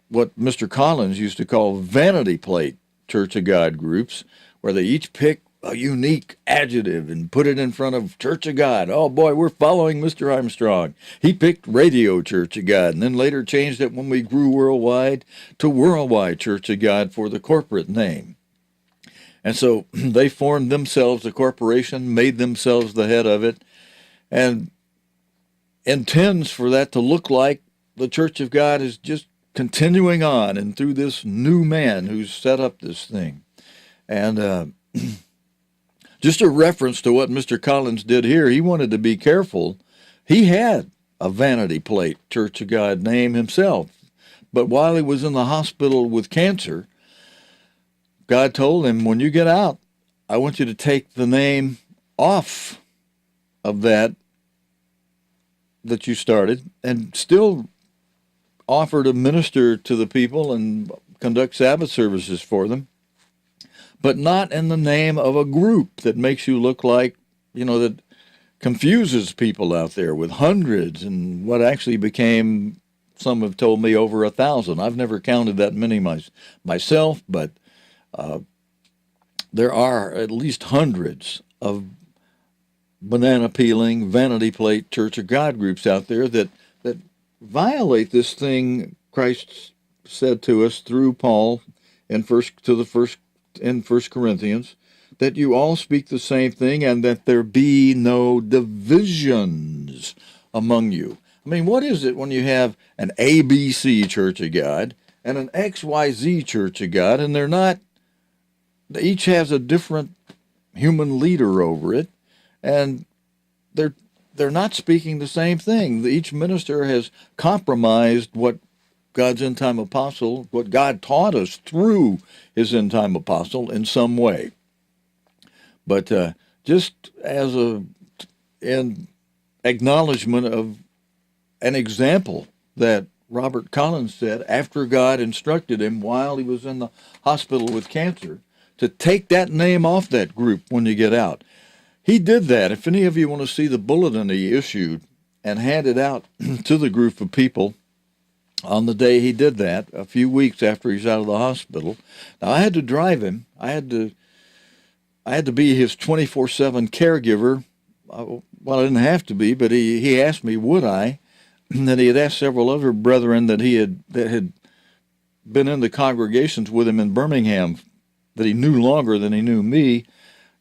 what Mr. Collins used to call vanity plate Church of God groups, where they each pick a unique adjective and put it in front of Church of God. Oh boy, we're following Mr. Armstrong. He picked Radio Church of God, and then later changed it when we grew worldwide to Worldwide Church of God for the corporate name. And so they formed themselves a corporation, made themselves the head of it, and intends for that to look like the Church of God is just continuing on, and through this new man who's set up this thing. And just a reference to what Mr. Collins did here, he wanted to be careful. He had a vanity plate Church of God name himself, but while he was in the hospital with cancer, God told him, when you get out, I want you to take the name off of that you started, and still offer to minister to the people and conduct Sabbath services for them, but not in the name of a group that makes you look like, that confuses people out there with hundreds, and what actually became, some have told me, over 1,000. I've never counted that many myself, but there are at least hundreds of banana peeling, vanity plate Church of God groups out there that violate this thing Christ said to us through Paul in 1 Corinthians, that you all speak the same thing, and that there be no divisions among you. I mean, what is it when you have an ABC Church of God and an XYZ Church of God, and they each has a different human leader over it, and they're not speaking the same thing. Each minister has compromised what God's end-time apostle, what God taught us through his end-time apostle in some way. But just as an acknowledgement of an example that Robert Collins said after God instructed him while he was in the hospital with cancer to take that name off that group when you get out. He did that. If any of you want to see the bulletin he issued and handed out to the group of people on the day he did that, a few weeks after he's out of the hospital. Now, I had to drive him. I had to be his 24/7 caregiver. Well, I didn't have to be, but he asked me, would I? And then he had asked several other brethren that had been in the congregations with him in Birmingham that he knew longer than he knew me.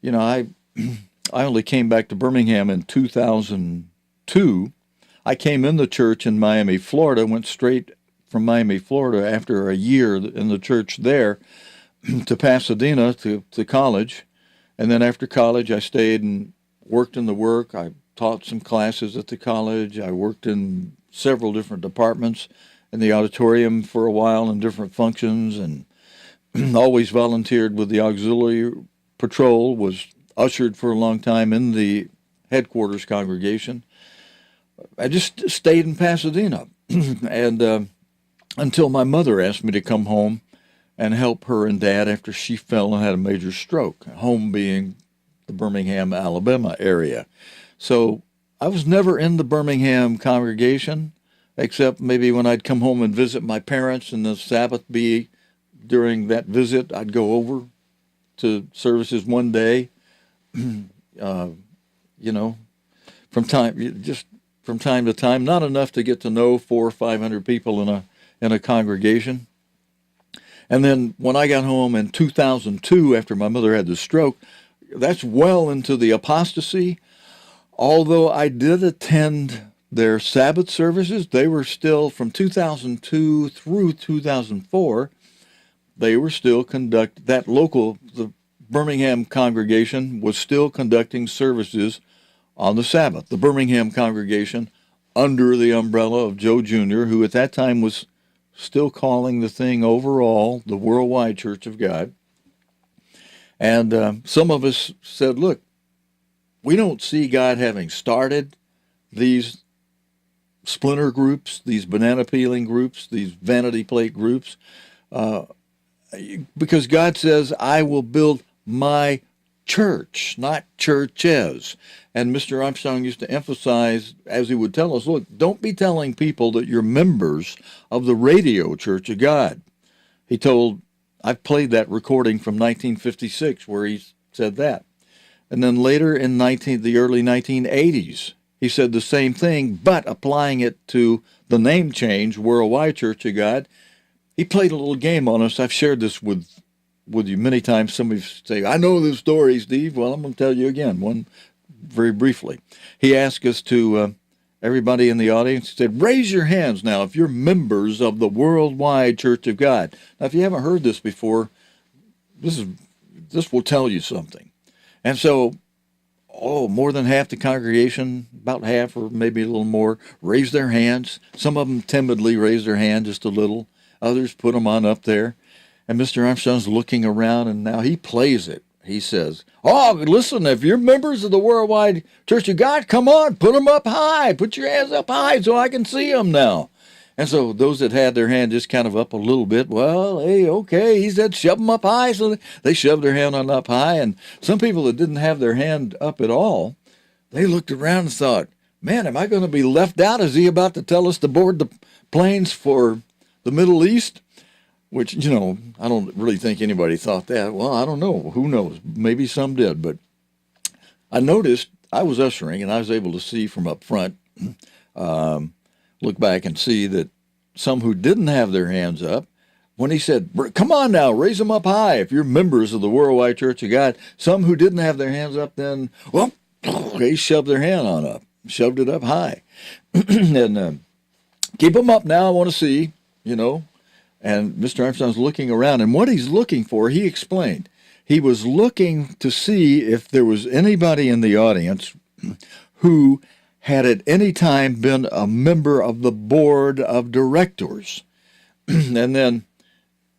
I only came back to Birmingham in 2002. I came in the church in Miami, Florida, went straight from Miami, Florida after a year in the church there to Pasadena to college, And then after college, I stayed and worked in the work. I taught some classes at the college. I worked in several different departments in the auditorium for a while in different functions, and always volunteered with the auxiliary patrol, was ushered for a long time in the headquarters congregation. I just stayed in Pasadena and until my mother asked me to come home and help her and Dad after she fell and had a major stroke, home being the Birmingham, Alabama area. So I was never in the Birmingham congregation, except maybe when I'd come home and visit my parents, and the Sabbath be during that visit, I'd go over to services one day, from time to time, not enough to get to know 400 or 500 people in a congregation. And then when I got home in 2002, after my mother had the stroke, that's well into the apostasy. Although I did attend their Sabbath services, they were still, from 2002 through 2004, they were still the Birmingham congregation was still conducting services on the Sabbath. The Birmingham congregation, under the umbrella of Joe Jr., who at that time was still calling the thing overall the Worldwide Church of God. And some of us said, look, we don't see God having started these splinter groups, these banana peeling groups, these vanity plate groups, because God says, I will build my church, not churches. And Mr. Armstrong used to emphasize, as he would tell us, look, don't be telling people that you're members of the radio Church of God. He told, I've played that recording from 1956 where he said that. And then later in the early 1980s, he said the same thing, but applying it to the name change, Worldwide Church of God. He played a little game on us. I've shared this with you many times. Some of you say, I know this story, Steve. Well, I'm going to tell you again, one very briefly. He asked us to, everybody in the audience, he said, raise your hands now if you're members of the Worldwide Church of God. Now, if you haven't heard this before, this will tell you something. And so, more than half the congregation, about half or maybe a little more, raised their hands. Some of them timidly raised their hand just a little. Others put them on up there. And Mr. Armstrong's looking around, and now he plays it. He says, listen, if you're members of the Worldwide Church of God, come on, put them up high. Put your hands up high so I can see them now. And so those that had their hand just kind of up a little bit, well, hey, okay, he said shove them up high. So they shoved their hand on up high. And some people that didn't have their hand up at all, they looked around and thought, man, am I going to be left out? Is he about to tell us to board the planes for the Middle East? Which, I don't really think anybody thought that. Well, I don't know. Who knows? Maybe some did. But I noticed I was ushering, and I was able to see from up front, look back and see that some who didn't have their hands up, when he said, come on now, raise them up high if you're members of the Worldwide Church of God, some who didn't have their hands up then, well, they shoved their hand on up, shoved it up high. And keep them up now, I want to see, And Mr. Armstrong's looking around, and what he's looking for, he explained. He was looking to see if there was anybody in the audience who had at any time been a member of the board of directors. And then,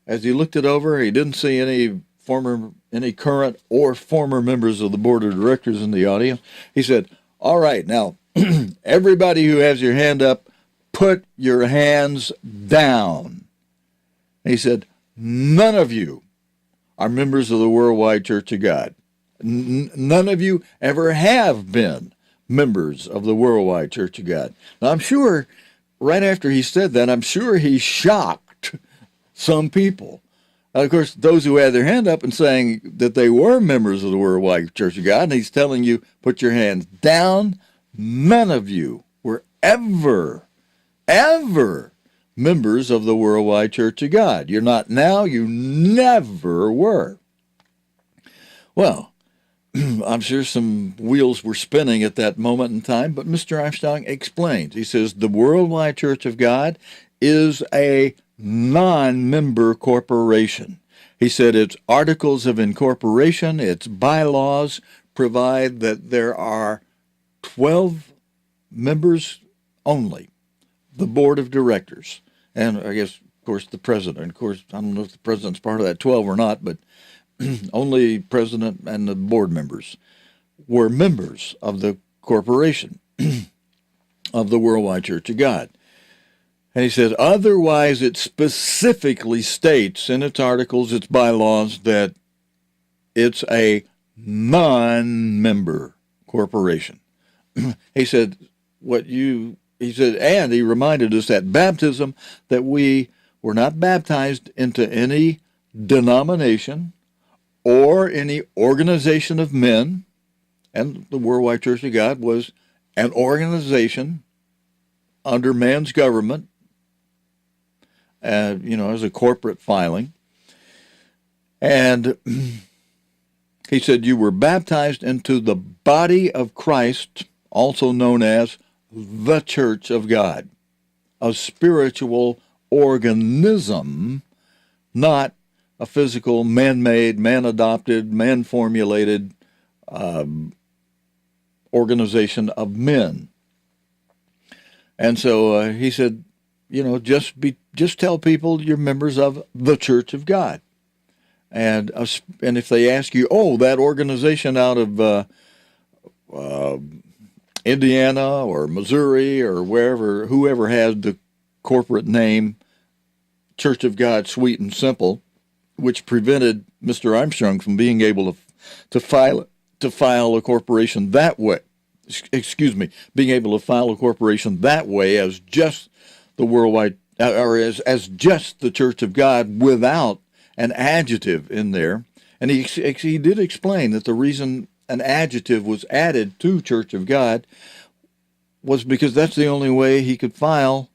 as he looked it over, he didn't see any current or former members of the board of directors in the audience. He said, all right, now, everybody who has your hand up, put your hands down. He said, none of you are members of the Worldwide Church of God. None of you ever have been members of the Worldwide Church of God. Now, I'm sure, right after he said that, I'm sure he shocked some people. Of course, those who had their hand up and saying that they were members of the Worldwide Church of God, and he's telling you, put your hands down, none of you were ever members of the Worldwide Church of God. You're not now, you never were. Well, I'm sure some wheels were spinning at that moment in time, but Mr. Armstrong explains. He says the Worldwide Church of God is a non-member corporation. He said its articles of incorporation, its bylaws provide that there are 12 members only, the board of directors, and I guess, of course, the president. Of course, I don't know if the president's part of that 12 or not, but only president and the board members were members of the corporation of the Worldwide Church of God. And he said, otherwise it specifically states in its articles, its bylaws, that it's a non-member corporation. He said, and he reminded us at baptism that we were not baptized into any denomination or any organization of men, and the Worldwide Church of God was an organization under man's government, as a corporate filing. And he said, you were baptized into the body of Christ, also known as the Church of God, a spiritual organism, not a physical, man-made, man-adopted, man-formulated organization of men. And so he said, just tell people you're members of the Church of God. And if they ask you, that organization out of Indiana or Missouri or wherever, whoever has the corporate name Church of God, sweet and simple, which prevented Mr. Armstrong from being able to file a corporation that way. Being able to file a corporation that way as just the worldwide, or as just the Church of God without an adjective in there. And he did explain that the reason an adjective was added to Church of God was because that's the only way he could file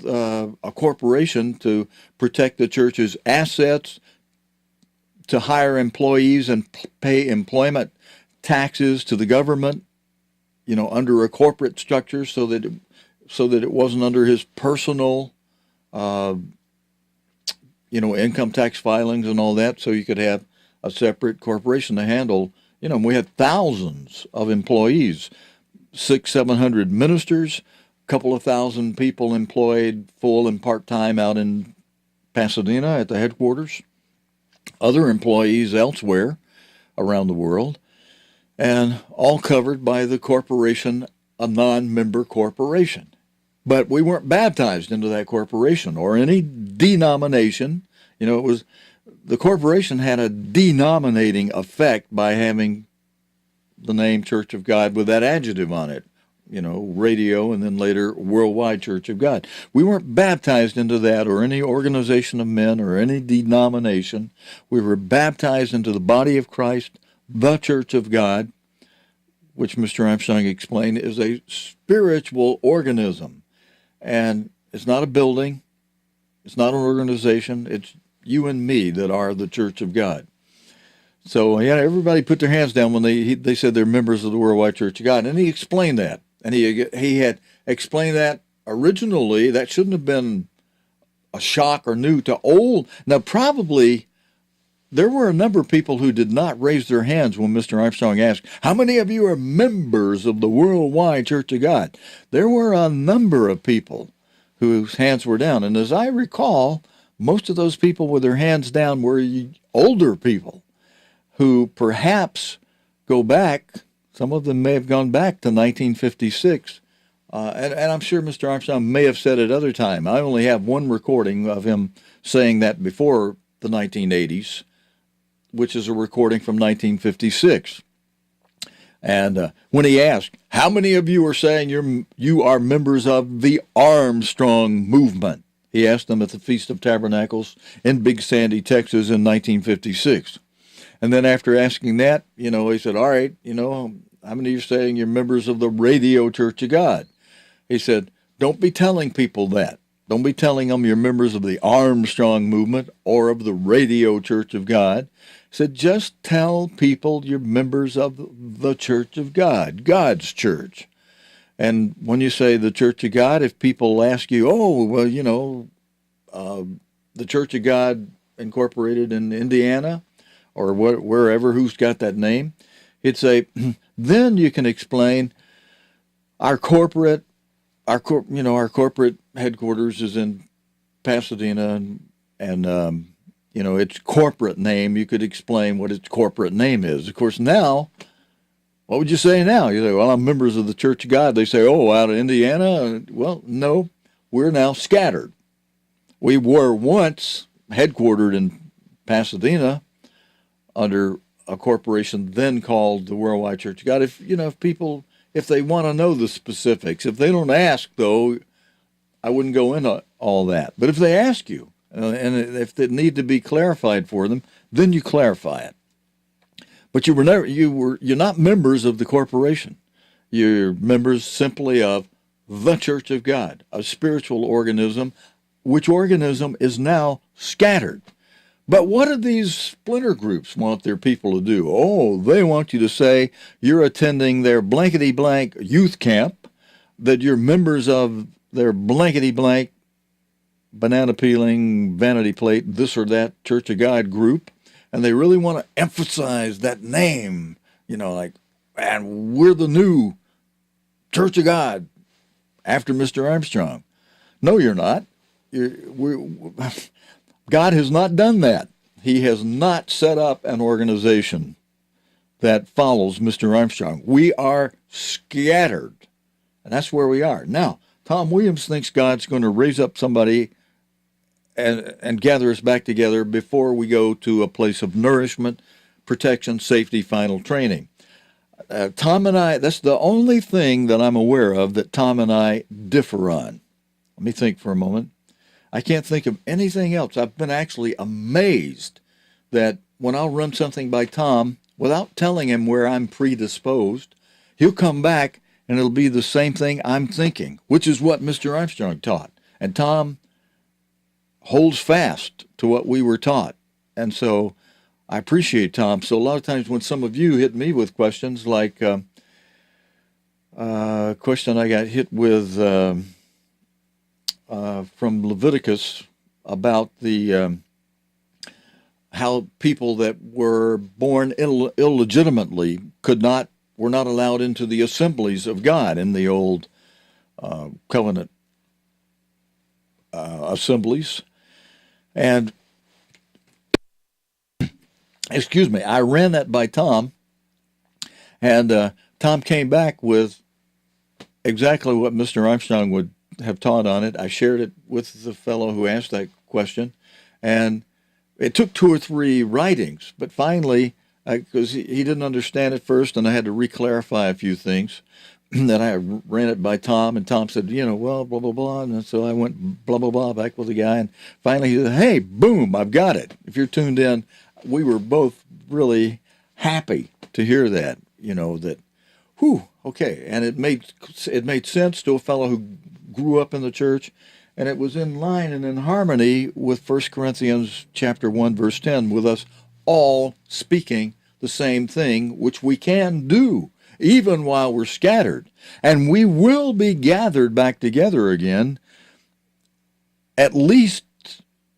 a corporation to protect the church's assets, to hire employees and pay employment taxes to the government, under a corporate structure, so that it wasn't under his personal, income tax filings and all that. So you could have a separate corporation to handle. We had thousands of employees, 600-700 ministers, a couple of thousand people employed full and part-time out in Pasadena at the headquarters, other employees elsewhere around the world, and all covered by the corporation, a non-member corporation. But we weren't baptized into that corporation or any denomination. The corporation had a denominating effect by having the name Church of God with that adjective on it, radio, and then later Worldwide Church of God. We weren't baptized into that or any organization of men or any denomination. We were baptized into the body of Christ, the Church of God, which Mr. Armstrong explained is a spiritual organism. And it's not a building, it's not an organization, it's you and me that are the Church of God. So, everybody put their hands down when they said they're members of the Worldwide Church of God. And he explained that. And he had explained that originally. That shouldn't have been a shock or new to old. Now, probably there were a number of people who did not raise their hands when Mr. Armstrong asked, how many of you are members of the Worldwide Church of God? There were a number of people whose hands were down. And as I recall, most of those people with their hands down were older people who perhaps go back. Some of them may have gone back to 1956. And I'm sure Mr. Armstrong may have said at other time. I only have one recording of him saying that before the 1980s, which is a recording from 1956. And when he asked, how many of you are saying you are members of the Armstrong movement? He asked them at the Feast of Tabernacles in Big Sandy, Texas in 1956. And then after asking that, he said, all right, how many of you are saying you're members of the Radio Church of God? He said, don't be telling people that. Don't be telling them you're members of the Armstrong movement or of the Radio Church of God. He said, just tell people you're members of the Church of God, God's church. And when you say the Church of God, if people ask you, the Church of God incorporated in Indiana or wherever, who's got that name. It's a, then you can explain our corporate headquarters is in Pasadena, and its corporate name, you could explain what its corporate name is. Of course, now, what would you say now? You say, well, I'm members of the Church of God. They say, oh, out of Indiana? Well, no, we're now scattered. We were once headquartered in Pasadena under a corporation then called the Worldwide Church of God. If they want to know the specifics, if they don't ask, though, I wouldn't go into all that. But if they ask you, and if it need to be clarified for them, then you clarify it. But you're not members of the corporation. You're members simply of the Church of God, a spiritual organism, which organism is now scattered. But what do these splinter groups want their people to do? Oh, they want you to say you're attending their blankety-blank youth camp, that you're members of their blankety-blank banana peeling, vanity plate, this or that Church of God group, and they really want to emphasize that name, and we're the new Church of God after Mr. Armstrong. No, you're not. God has not done that. He has not set up an organization that follows Mr. Armstrong. We are scattered, and that's where we are. Now, Tom Williams thinks God's going to raise up somebody and gather us back together before we go to a place of nourishment, protection, safety, final training. Tom and I, that's the only thing that I'm aware of that Tom and I differ on. Let me think for a moment. I can't think of anything else. I've been actually amazed that when I'll run something by Tom, without telling him where I'm predisposed, he'll come back and it'll be the same thing I'm thinking, which is what Mr. Armstrong taught. And Tom holds fast to what we were taught. And so I appreciate Tom. So a lot of times when some of you hit me with questions, like a question I got hit with from Leviticus about the how people that were born illegitimately were not allowed into the assemblies of God in the old covenant assemblies. And, excuse me, I ran that by Tom, and Tom came back with exactly what Mr. Armstrong would have taught on it. I shared it with the fellow who asked that question, and it took 2 or 3 writings, but finally, because he didn't understand it first, and I had to re-clarify a few things, that I ran it by Tom, and Tom said, well, blah, blah, blah, and so I went blah, blah, blah back with the guy, and finally he said, hey, boom, I've got it. If you're tuned in, we were both really happy to hear that, that, whew, okay, and it made sense to a fellow who grew up in the church, and it was in line and in harmony with 1 Corinthians chapter 1, verse 10, with us all speaking the same thing, which we can do, even while we're scattered. And we will be gathered back together again, at least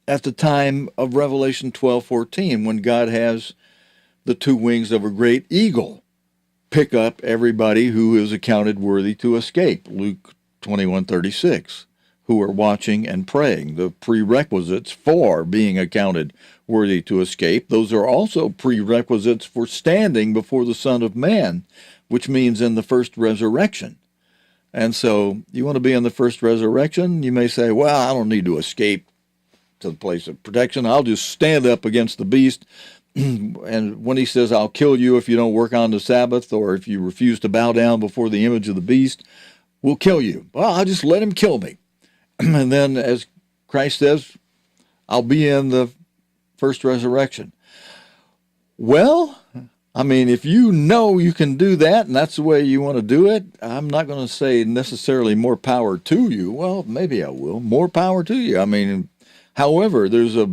at the time of Revelation 12:14, when God has the 2 wings of a great eagle pick up everybody who is accounted worthy to escape, Luke 21:36, who are watching and praying. The prerequisites for being accounted worthy to escape, those are also prerequisites for standing before the Son of Man, which means in the first resurrection. And so you want to be in the first resurrection, you may say, well, I don't need to escape to the place of protection. I'll just stand up against the beast. And when he says, I'll kill you if you don't work on the Sabbath, or if you refuse to bow down before the image of the beast, we'll kill you. Well, I'll just let him kill me. And then, as Christ says, I'll be in the first resurrection. Well, I mean, if you know you can do that, and that's the way you want to do it, I'm not going to say necessarily more power to you. Well, maybe I will. More power to you. I mean, however, there's a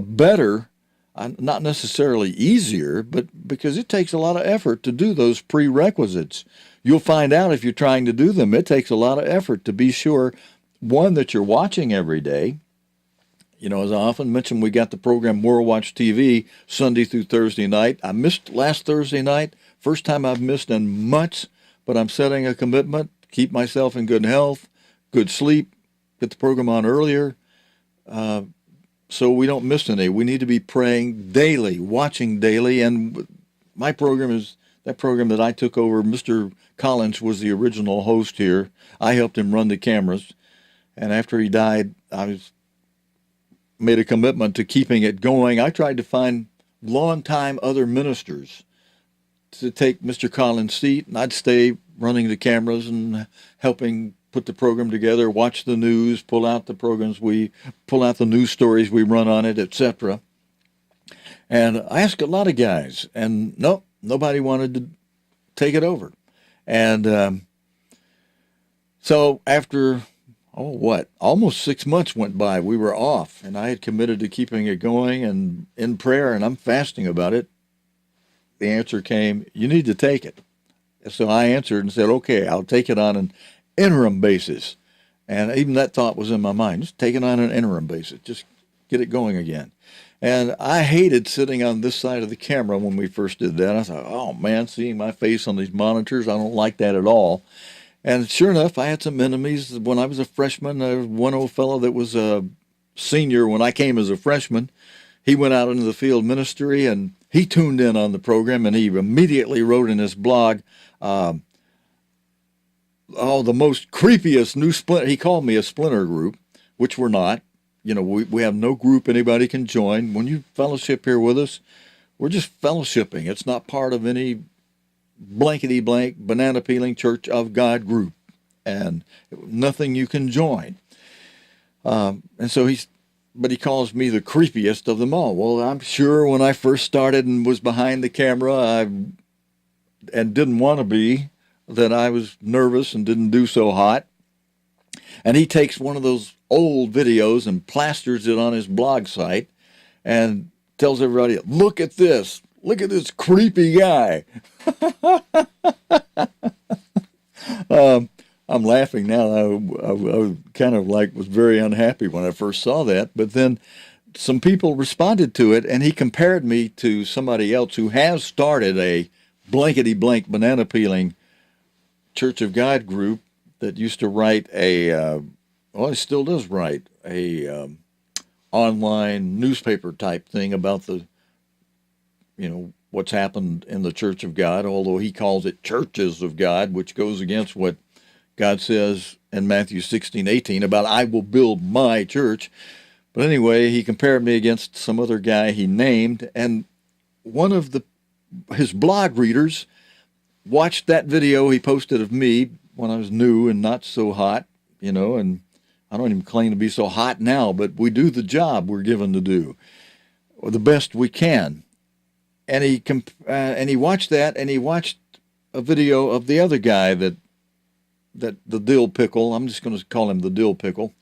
better, not necessarily easier, but because it takes a lot of effort to do those prerequisites. You'll find out if you're trying to do them, it takes a lot of effort to be sure, one, that you're watching every day, You know, as I often mention, we got the program World Watch TV Sunday through Thursday night. I missed last Thursday night, first time I've missed in months, but I'm setting a commitment, keep myself in good health, good sleep, get the program on earlier, so we don't miss any. We need to be praying daily, watching daily, and my program is that program that I took over. Mr. Collins was the original host here. I helped him run the cameras, and after he died, I made a commitment to keeping it going. I tried to find long-time other ministers to take Mr. Collins' seat, and I'd stay running the cameras and helping put the program together, watch the news, pull out the news stories we run on it, etc. And I asked a lot of guys, and nope, nobody wanted to take it over. And so after almost 6 months went by. We were off, and I had committed to keeping it going and in prayer, and I'm fasting about it. The answer came, you need to take it. So I answered and said, okay, I'll take it on an interim basis. And even that thought was in my mind, just take it on an interim basis, just get it going again. And I hated sitting on this side of the camera when we first did that. I thought, oh man, seeing my face on these monitors, I don't like that at all. And sure enough, I had some enemies. When I was a freshman, there was one old fellow that was a senior when I came as a freshman. He went out into the field ministry, and he tuned in on the program, and he immediately wrote in his blog, the most creepiest new splinter. He called me a splinter group, which we're not. You know, we have no group anybody can join. When you fellowship here with us, we're just fellowshipping. It's not part of any blankety-blank, banana-peeling Church of God group, and nothing you can join. And so but he calls me the creepiest of them all. Well, I'm sure when I first started and was behind the camera and didn't want to be, that I was nervous and didn't do so hot. And he takes one of those old videos and plasters it on his blog site and tells everybody, look at this creepy guy. I'm laughing now. I kind of was very unhappy when I first saw that, but then some people responded to it, and he compared me to somebody else who has started a blankety-blank banana peeling Church of God group that used to write he still does write a online newspaper type thing about what's happened in the Church of God, although he calls it Churches of God, which goes against what God says in Matthew 16:18 about I will build my church. But anyway, he compared me against some other guy he named, and one of his blog readers watched that video he posted of me when I was new and not so hot, and I don't even claim to be so hot now, but we do the job we're given to do, or the best we can. And he watched that, and he watched a video of the other guy that the dill pickle. I'm just going to call him the dill pickle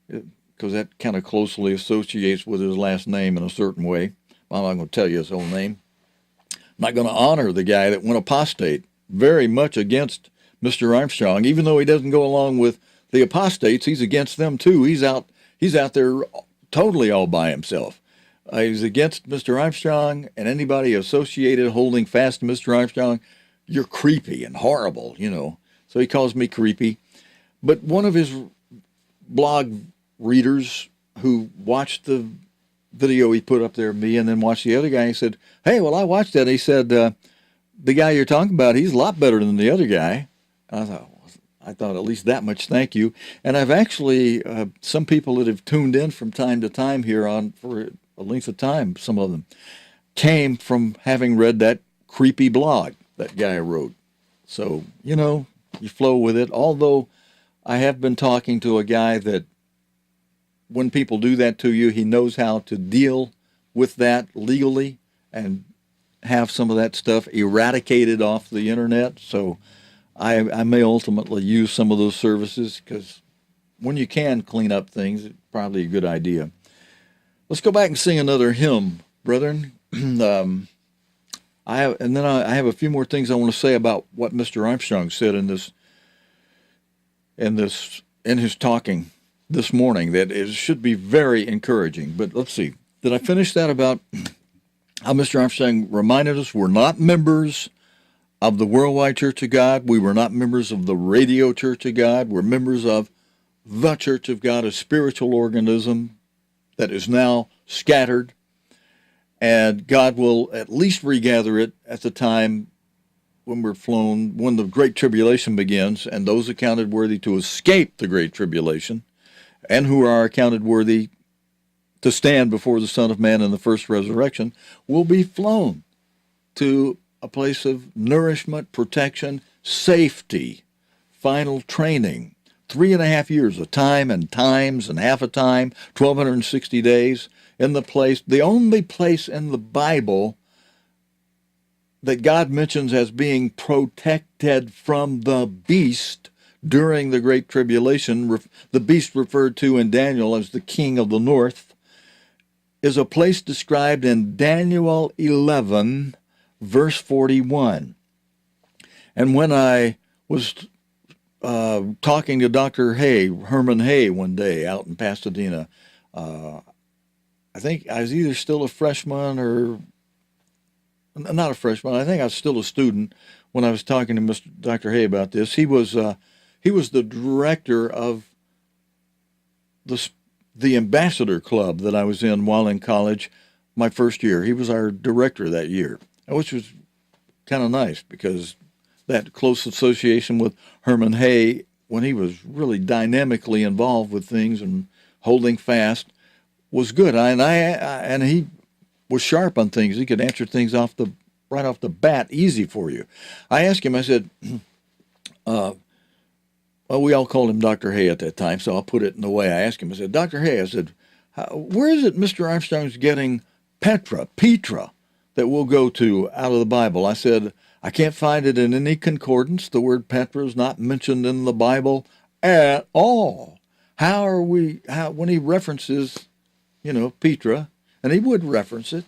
because that kind of closely associates with his last name in a certain way. I'm not going to tell you his whole name. I'm not going to honor the guy that went apostate, very much against Mr. Armstrong, even though he doesn't go along with the apostates. He's against them too. He's out there totally all by himself. He's against Mr. Armstrong, and anybody associated holding fast to Mr. Armstrong, you're creepy and horrible, So he calls me creepy. But one of his blog readers who watched the video he put up there of me and then watched the other guy, he said, hey, well, I watched that. He said, the guy you're talking about, he's a lot better than the other guy. And I thought at least that much, thank you. And I've actually, some people that have tuned in from time to time here on for a length of time, some of them, came from having read that creepy blog that guy wrote. So, you flow with it. Although I have been talking to a guy that when people do that to you, he knows how to deal with that legally and have some of that stuff eradicated off the internet. So I may ultimately use some of those services because when you can clean up things, it's probably a good idea. Let's go back and sing another hymn, brethren. I have a few more things I want to say about what Mr. Armstrong said in his talking. this morning that it should be very encouraging. But let's see. Did I finish that about how Mr. Armstrong reminded us we're not members of the Worldwide Church of God. We were not members of the Radio Church of God. We're members of the Church of God, a spiritual organism that is now scattered. And God will at least regather it at the time when we're flown, when the Great Tribulation begins, and those accounted worthy to escape the Great Tribulation, and who are accounted worthy to stand before the Son of Man in the first resurrection, will be flown to a place of nourishment, protection, safety, final training. 3.5 years, a time and times and half a time, 1,260 days, in the place, the only place in the Bible that God mentions as being protected from the beast during the Great Tribulation, the beast referred to in Daniel as the king of the north, is a place described in Daniel 11, verse 41. And when I was talking to Dr. Herman Hay, one day out in Pasadena, I think I was either still a freshman or not a freshman. I think I was still a student when I was talking to Dr. Hay about this. He was the director of the ambassador club that I was in while in college my first year. He was our director that year, which was kind of nice because that close association with Herman Hay, when he was really dynamically involved with things and holding fast, was good. And he was sharp on things. He could answer things right off the bat easy for you. I asked him, I said, well, we all called him Dr. Hay at that time, so I'll put it in the way I asked him. I said, Dr. Hay, I said, where is it Mr. Armstrong's getting Petra, that we'll go to out of the Bible? I said, I can't find it in any concordance. The word Petra is not mentioned in the Bible at all. When he references, Petra, and he would reference it,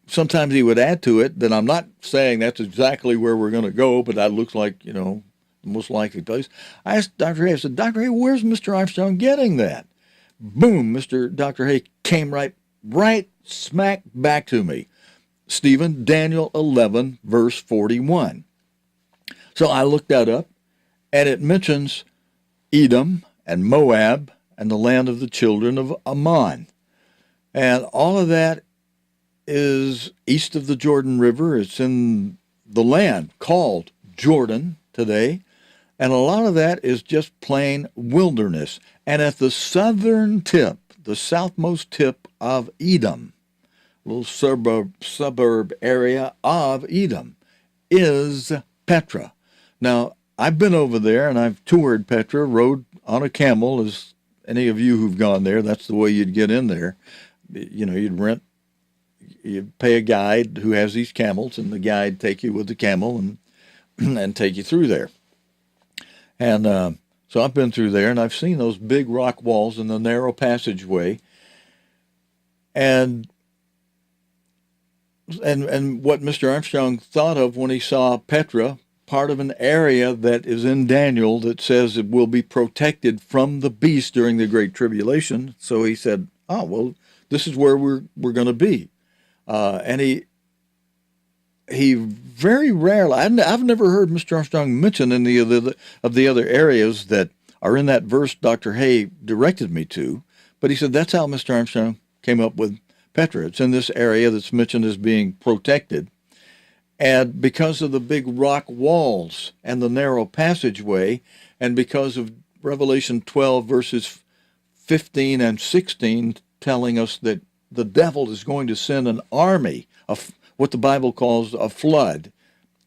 sometimes he would add to it, then I'm not saying that's exactly where we're going to go, but that looks like, the most likely place. I asked Dr. Hay, I said, Dr. Hay, where's Mr. Armstrong getting that? Boom, Dr. Hay came right smack back to me. Stephen, Daniel 11, verse 41. So I looked that up, and it mentions Edom and Moab and the land of the children of Ammon. And all of that is east of the Jordan River. It's in the land called Jordan today. And a lot of that is just plain wilderness. And at the southern tip, the southmost tip of Edom, a little suburb area of Edom, is Petra. Now, I've been over there and I've toured Petra, rode on a camel, as any of you who've gone there, that's the way you'd get in there. You'd pay a guide who has these camels, and the guide take you with the camel and take you through there. And so I've been through there, and I've seen those big rock walls and the narrow passageway. And what Mr. Armstrong thought of when he saw Petra, part of an area that is in Daniel that says it will be protected from the beast during the Great Tribulation. So he said, oh, well, this is where we're going to be. And he very rarely, I've never heard Mr. Armstrong mention any of the other areas that are in that verse Dr. Hay directed me to, but he said that's how Mr. Armstrong came up with Petra. It's in this area that's mentioned as being protected. And because of the big rock walls and the narrow passageway, and because of Revelation 12, verses 15 and 16, telling us that the devil is going to send an army, what the Bible calls a flood.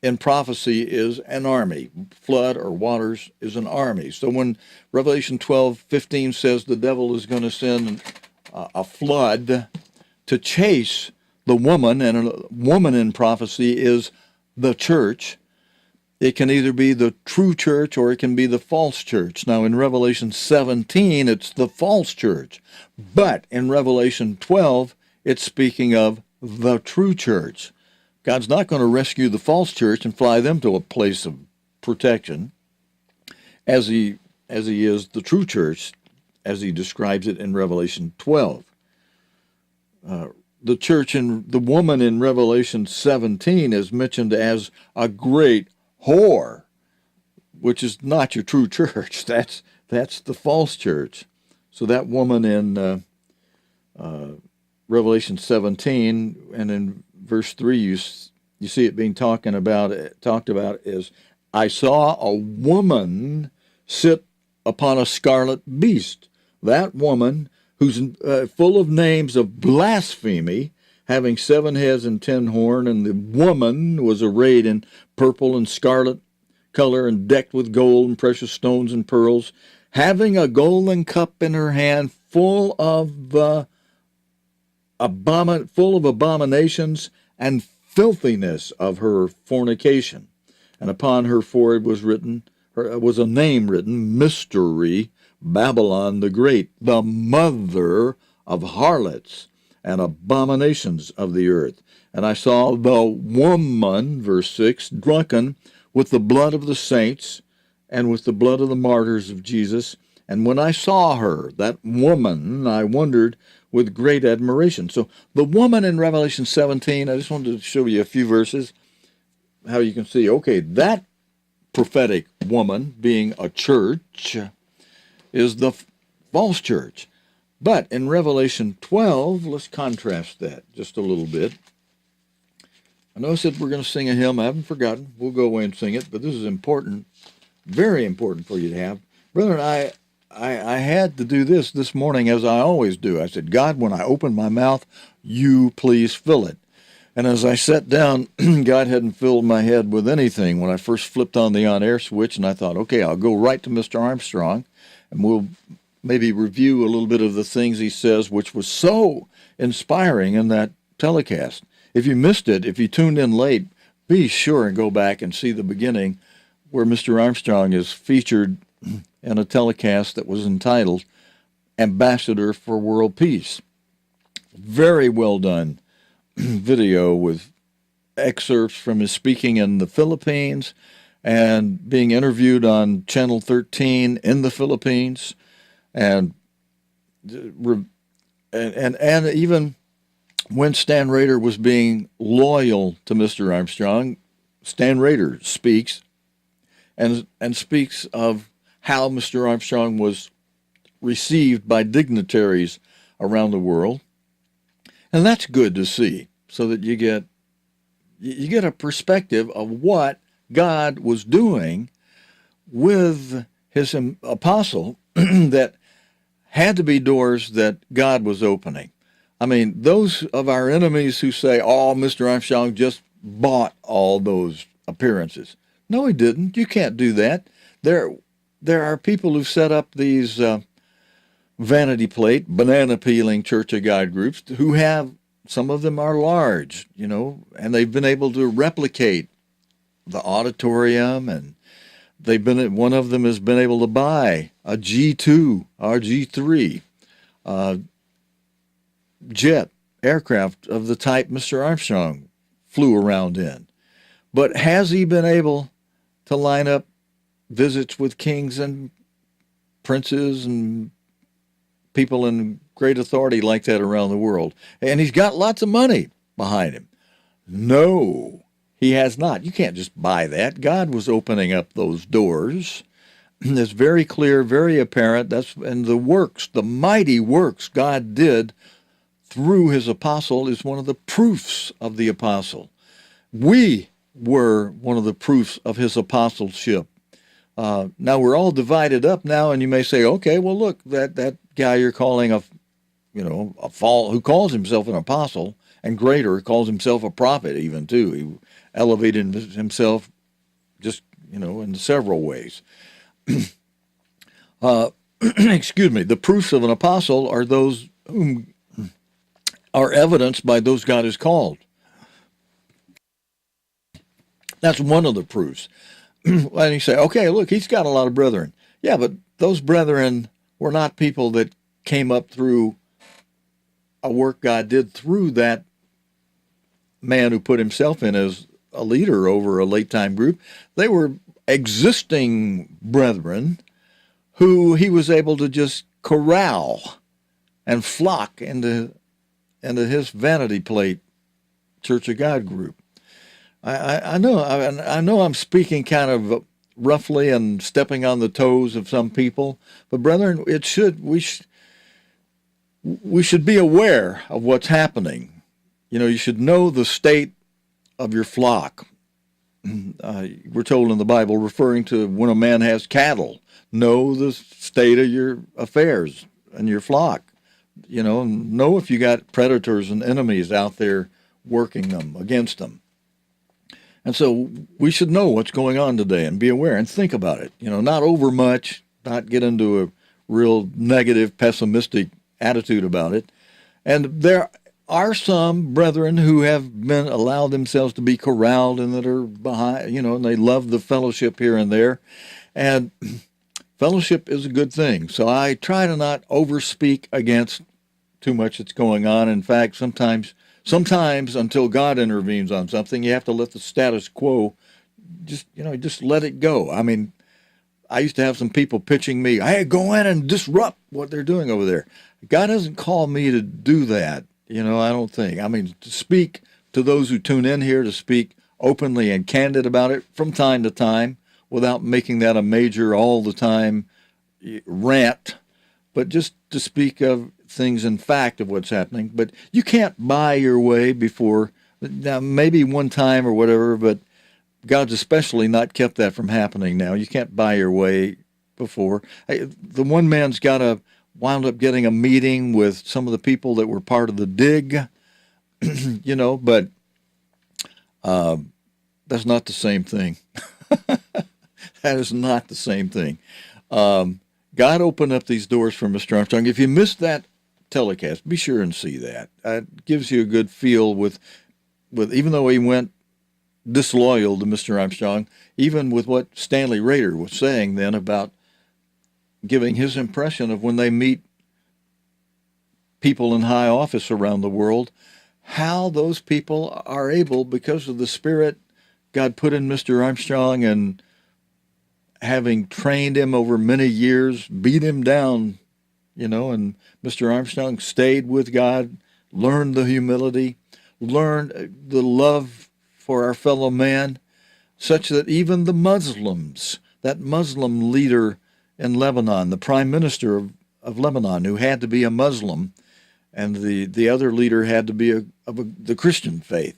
In prophecy is an army. Flood or waters is an army. So when Revelation 12:15 says the devil is going to send a flood to chase the woman, and a woman in prophecy is the church, it can either be the true church or it can be the false church. Now in Revelation 17, it's the false church. But in Revelation 12, it's speaking of the true church. God's not going to rescue the false church and fly them to a place of protection, as he as he is the true church, as he describes it in Revelation 12. The church and the woman in Revelation 17 is mentioned as a great whore, which is not your true church. That's the false church. So that woman in Revelation 17 and in verse 3, you see it being talked about is, I saw a woman sit upon a scarlet beast. That woman, who's full of names of blasphemy, having 7 heads and 10 horns, and the woman was arrayed in purple and scarlet color and decked with gold and precious stones and pearls, having a golden cup in her hand full of abominations and filthiness of her fornication. And upon her forehead was a name written, Mystery, Babylon the Great, the mother of harlots and abominations of the earth. And I saw the woman, verse 6, drunken with the blood of the saints and with the blood of the martyrs of Jesus. And when I saw her, that woman, I wondered with great admiration. So the woman in Revelation 17, I just wanted to show you a few verses, how you can see, okay, that prophetic woman being a church is the false church. But in Revelation 12, let's contrast that just a little bit. I know I said we're going to sing a hymn. I haven't forgotten. We'll go away and sing it, but this is important, very important for you to have. Brethren, I had to do this morning as I always do. I said, God, when I open my mouth, you please fill it. And as I sat down, God hadn't filled my head with anything when I first flipped on the on-air switch, and I thought, okay, I'll go right to Mr. Armstrong, and we'll maybe review a little bit of the things he says, which was so inspiring in that telecast. If you missed it, if you tuned in late, be sure and go back and see the beginning where Mr. Armstrong is featured in a telecast that was entitled Ambassador for World Peace. Very well done video with excerpts from his speaking in the Philippines and being interviewed on Channel 13 in the Philippines, and even when Stan Rader was being loyal to Mr. Armstrong, Stan Rader speaks and speaks of how Mr. Armstrong was received by dignitaries around the world. And that's good to see, so that you get a perspective of what God was doing with his apostle that had to be doors that God was opening. I mean, those of our enemies who say, oh, Mr. Armstrong just bought all those appearances. No, he didn't. You can't do that. There are people who set up these vanity plate, banana peeling Church of God groups who have, some of them are large, and they've been able to replicate the auditorium, and one of them has been able to buy a G2 or G3 jet aircraft of the type Mr. Armstrong flew around in. But has he been able to line up visits with kings and princes and people in great authority like that around the world? And he's got lots of money behind him. No, he has not. You can't just buy that. God was opening up those doors. It's very clear, very apparent. And the works, the mighty works God did through his apostle is one of the proofs of the apostle. We were one of the proofs of his apostleship. Now we're all divided up now, and you may say, okay, well, look, that guy you're calling a who calls himself an apostle, and greater, calls himself a prophet even too. He elevated himself just, in several ways. Excuse me. The proofs of an apostle are those whom are evidenced by those God has called. That's one of the proofs. And you say, okay, look, he's got a lot of brethren. Yeah, but those brethren were not people that came up through a work God did through that man who put himself in as a leader over a late-time group. They were existing brethren who he was able to just corral and flock into his vanity plate Church of God group. I know I'm speaking kind of roughly and stepping on the toes of some people, but brethren, we should be aware of what's happening. You should know the state of your flock. We're told in the Bible, referring to when a man has cattle, know the state of your affairs and your flock. Know if you got predators and enemies out there working them against them. And so we should know what's going on today and be aware and think about it. Not overmuch, not get into a real negative, pessimistic attitude about it. And there are some brethren who have been allowed themselves to be corralled and that are behind, and they love the fellowship here and there. And fellowship is a good thing. So I try to not overspeak against too much that's going on. In fact, sometimes until God intervenes on something, you have to let the status quo just let it go. I mean, I used to have some people pitching me, hey, go in and disrupt what they're doing over there. God hasn't called me to do that. I don't think. I mean, to speak to those who tune in here, to speak openly and candid about it from time to time without making that a major all the time rant, but just to speak of things in fact of what's happening. But you can't buy your way before, now maybe one time or whatever, but God's especially not kept that from happening now. You can't buy your way before. The one man's wound up getting a meeting with some of the people that were part of the dig, but that's not the same thing. That is not the same thing. God opened up these doors for Mr. Armstrong. If you missed that telecast, be sure and see that. It gives you a good feel with even though he went disloyal to Mr. Armstrong, even with what Stanley Rader was saying then about giving his impression of when they meet people in high office around the world, how those people are able, because of the spirit God put in Mr. Armstrong and having trained him over many years, beat him down, and Mr. Armstrong stayed with God, learned the humility, learned the love for our fellow man, such that even the Muslims, that Muslim leader in Lebanon, the prime minister of Lebanon, who had to be a Muslim, and the other leader had to be of the Christian faith,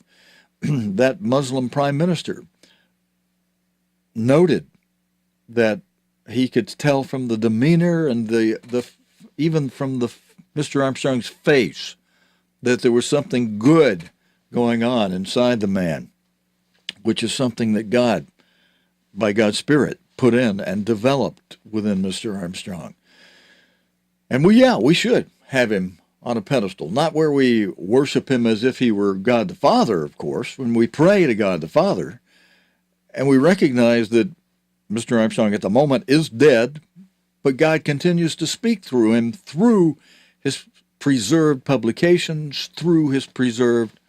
that Muslim prime minister noted that he could tell from the demeanor and even from Mr. Armstrong's face that there was something good going on inside the man, which is something that God, by God's Spirit, put in and developed within Mr. Armstrong. And we should have him on a pedestal, not where we worship him as if he were God the Father, of course, when we pray to God the Father, and we recognize that Mr. Armstrong at the moment is dead, but God continues to speak through him, through his preserved publications, through his preserved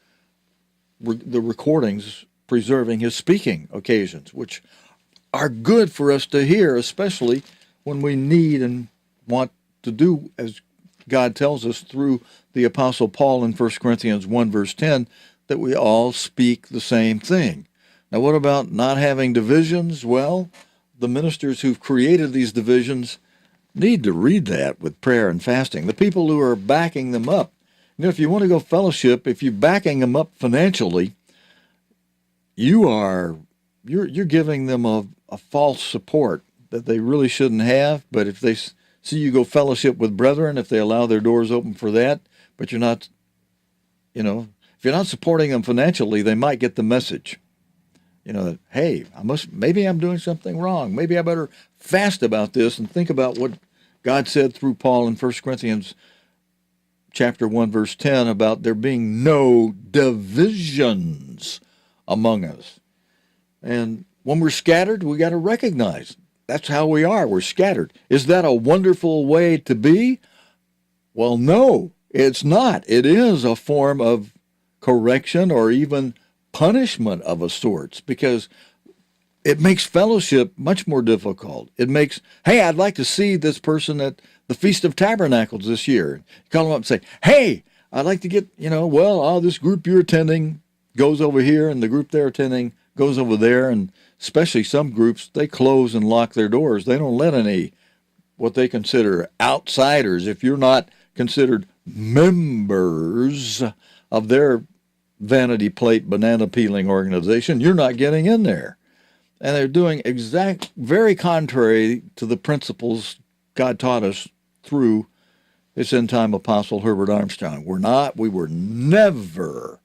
the recordings, preserving his speaking occasions, which are good for us to hear, especially when we need and want to do as God tells us through the Apostle Paul in 1 Corinthians 1, verse 10, that we all speak the same thing. Now, what about not having divisions? Well, the ministers who've created these divisions need to read that with prayer and fasting. The people who are backing them up. If you want to go fellowship, if you're backing them up financially, you're giving them a false support that they really shouldn't have. But if they see you go fellowship with brethren, if they allow their doors open for that, but you're not, if you're not supporting them financially, they might get the message. That, hey, maybe I'm doing something wrong. Maybe I better fast about this and think about what God said through Paul in 1 Corinthians chapter 1, verse 10, about there being no divisions among us. And when we're scattered, we got to recognize that's how we are. We're scattered. Is that a wonderful way to be? Well, no, it's not. It is a form of correction or even punishment of a sort, because it makes fellowship much more difficult. It makes, hey, I'd like to see this person at the Feast of Tabernacles this year. Call them up and say, hey, I'd like to get, this group you're attending goes over here, and the group they're attending goes over there, and especially some groups, they close and lock their doors. They don't let any what they consider outsiders. If you're not considered members of their vanity plate banana peeling organization, you're not getting in there. And they're doing very contrary to the principles God taught us through his end-time apostle Herbert Armstrong. We were never,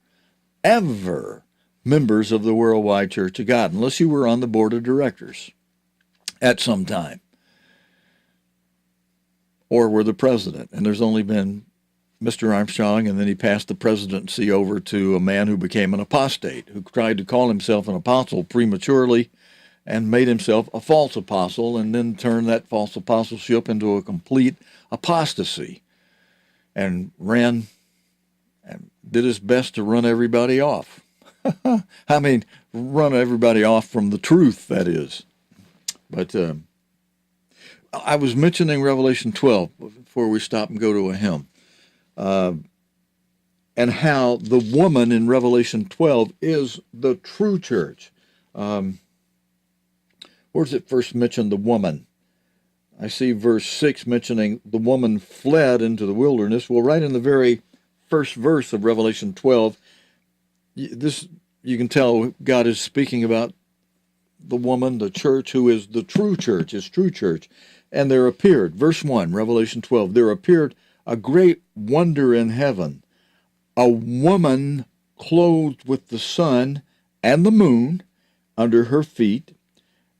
ever members of the Worldwide Church of God, unless you were on the board of directors at some time, or were the president. And there's only been Mr. Armstrong, and then he passed the presidency over to a man who became an apostate, who tried to call himself an apostle prematurely and made himself a false apostle, and then turned that false apostleship into a complete apostasy, and ran and did his best to run everybody off. I mean, run everybody off from the truth, that is. But I was mentioning Revelation 12 before we stop and go to a hymn, and how the woman in Revelation 12 is the true church. Where does it first mention the woman? I see verse 6 mentioning the woman fled into the wilderness. Well, right in the very first verse of Revelation 12, this, you can tell God is speaking about the woman, the church, who is the true church, his true church. And there appeared, verse 1, Revelation 12, there appeared a great wonder in heaven, a woman clothed with the sun and the moon under her feet,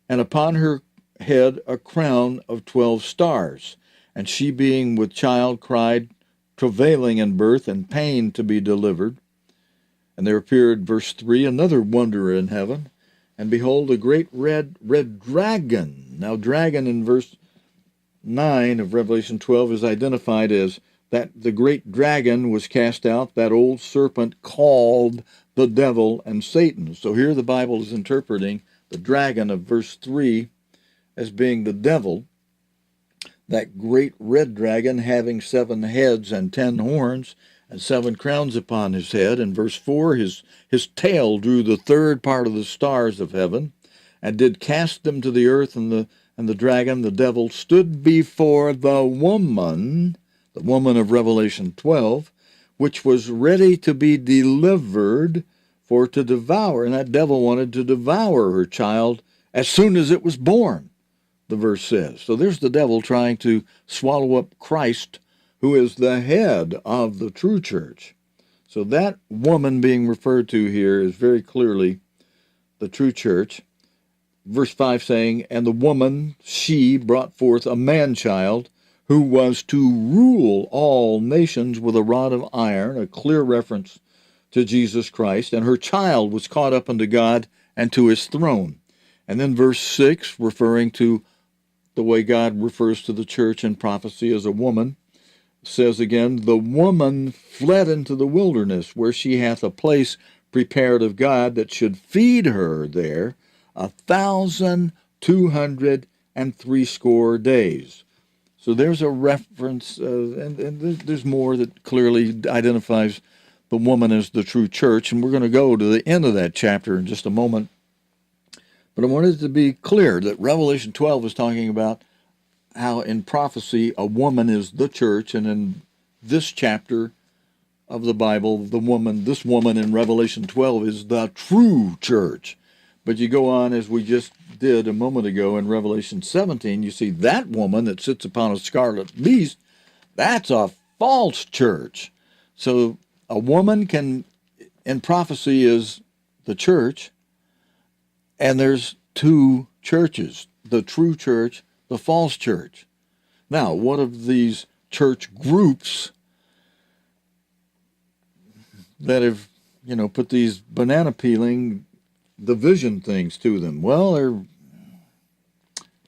and upon her head a crown of 12 stars. And she, being with child, cried, travailing in birth and pain to be delivered. And there appeared, verse 3, another wonder in heaven, and behold, a great red dragon. Now, dragon in verse 9 of Revelation 12 is identified as that the great dragon was cast out, that old serpent called the devil and Satan. So here the Bible is interpreting the dragon of verse 3 as being the devil, that great red dragon having 7 heads and 10 horns and 7 crowns upon his head. In verse 4, his tail drew the third part of the stars of heaven and did cast them to the earth, and the dragon, the devil, stood before the woman of Revelation 12, which was ready to be delivered for to devour. And that devil wanted to devour her child as soon as it was born, the verse says. So there's the devil trying to swallow up Christ, who is the head of the true church. So that woman being referred to here is very clearly the true church. Verse 5 saying, and the woman, she brought forth a man-child who was to rule all nations with a rod of iron, a clear reference to Jesus Christ, and her child was caught up unto God and to his throne. And then verse 6, referring to the way God refers to the church in prophecy as a woman, says again, the woman fled into the wilderness, where she hath a place prepared of God that should feed her there 1,260 days. So there's a reference, and there's more that clearly identifies the woman as the true church, and we're going to go to the end of that chapter in just a moment. But I wanted to be clear that Revelation 12 is talking about how in prophecy a woman is the church, and in this chapter of the Bible, this woman in Revelation 12 is the true church. But you go on, as we just did a moment ago in Revelation 17, you see that woman that sits upon a scarlet beast, that's a false church. So a woman in prophecy is the church, and there's 2 churches, the true church, the false church. Now, what of these church groups that have, put these banana peeling division things to them? Well,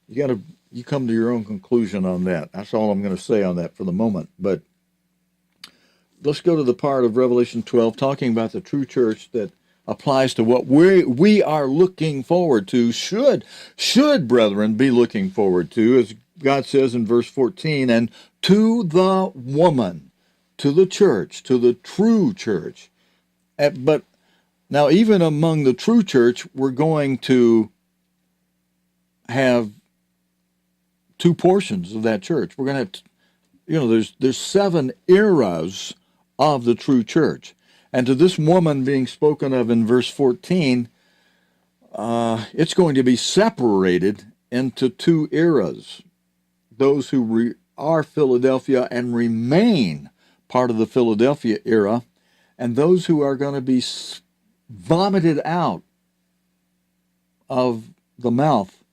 you come to your own conclusion on that. That's all I'm going to say on that for the moment. But let's go to the part of Revelation 12 talking about the true church that applies to what we are looking forward to, should brethren be looking forward to, as God says in verse 14, and to the woman, to the church, to the true church. But now, even among the true church, we're going to have two portions of that church. We're going to have, there's 7 eras of the true church. And to this woman being spoken of in verse 14, it's going to be separated into 2 eras. Those who are Philadelphia and remain part of the Philadelphia era, and those who are going to be vomited out of the mouth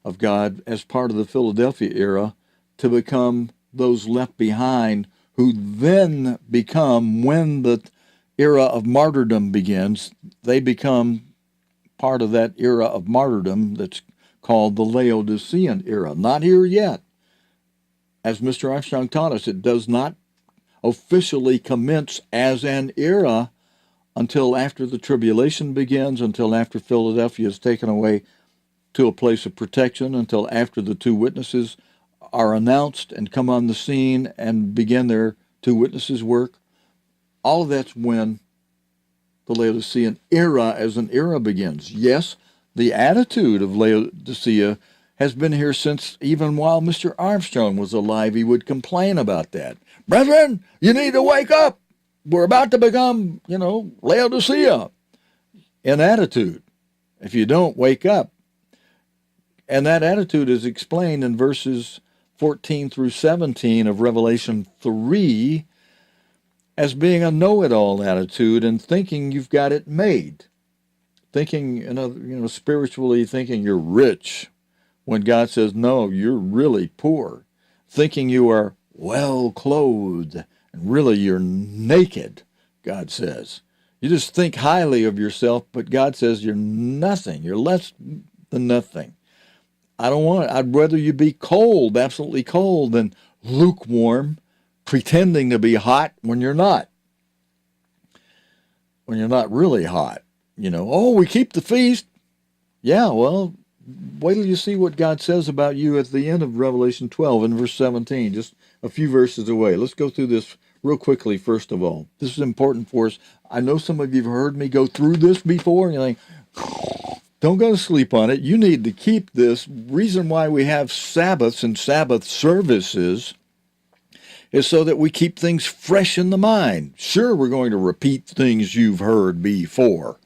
of God as part of the Philadelphia era to become those left behind, who then become, when the era of martyrdom begins, they become part of that era of martyrdom that's called the Laodicean era. Not here yet. As Mr. Armstrong taught us, it does not officially commence as an era until after the tribulation begins, until after Philadelphia is taken away to a place of protection, until after the 2 witnesses are announced and come on the scene and begin their 2 witnesses' work. All of that's when the Laodicean era as an era begins. Yes, the attitude of Laodicea has been here since even while Mr. Armstrong was alive. He would complain about that. Brethren, you need to wake up. We're about to become, Laodicea in attitude if you don't wake up. And that attitude is explained in verses 14 through 17 of Revelation 3 as being a know-it-all attitude and thinking you've got it made. Thinking, spiritually thinking you're rich when God says, no, you're really poor. Thinking you are well clothed and really you're naked, God says. You just think highly of yourself, but God says you're nothing. You're less than nothing. I don't want it. I'd rather you be cold, absolutely cold, than lukewarm, pretending to be hot when you're not. When you're not really hot. We keep the feast. Yeah, well, wait till you see what God says about you at the end of Revelation 12 in verse 17, just a few verses away. Let's go through this real quickly, first of all. This is important for us. I know some of you have heard me go through this before, and you're like, don't go to sleep on it. You need to keep this. Reason why we have Sabbaths and Sabbath services is so that we keep things fresh in the mind. Sure, we're going to repeat things you've heard before,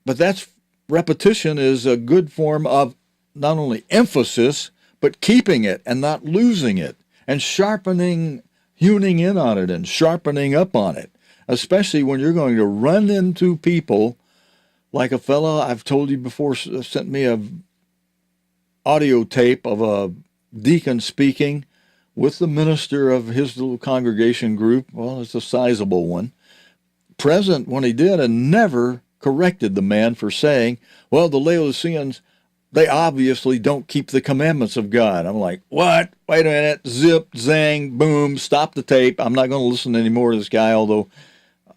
but repetition is a good form of not only emphasis, but keeping it and not losing it, and sharpening, honing in on it and sharpening up on it, especially when you're going to run into people like a fellow I've told you before sent me a audio tape of a deacon speaking with the minister of his little congregation group. Well, it's a sizable one. Present when he did, and never corrected the man for saying, well, the Laodiceans, they obviously don't keep the commandments of God. I'm like, what? Wait a minute. Zip, zang, boom, stop the tape. I'm not going to listen anymore to this guy, although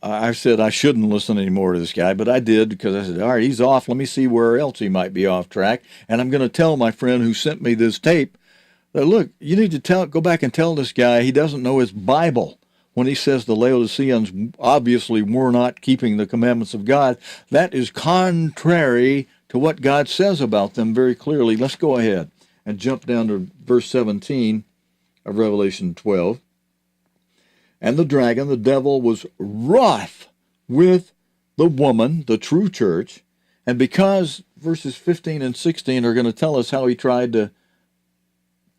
I said I shouldn't listen anymore to this guy, but I did, because I said, all right, he's off. Let me see where else he might be off track. And I'm going to tell my friend who sent me this tape that, look, you need to go back and tell this guy he doesn't know his Bible. When he says the Laodiceans obviously were not keeping the commandments of God, that is contrary to what God says about them very clearly. Let's go ahead and jump down to verse 17 of Revelation 12. And the dragon, the devil, was wroth with the woman, the true church, and because verses 15 and 16 are going to tell us how he tried to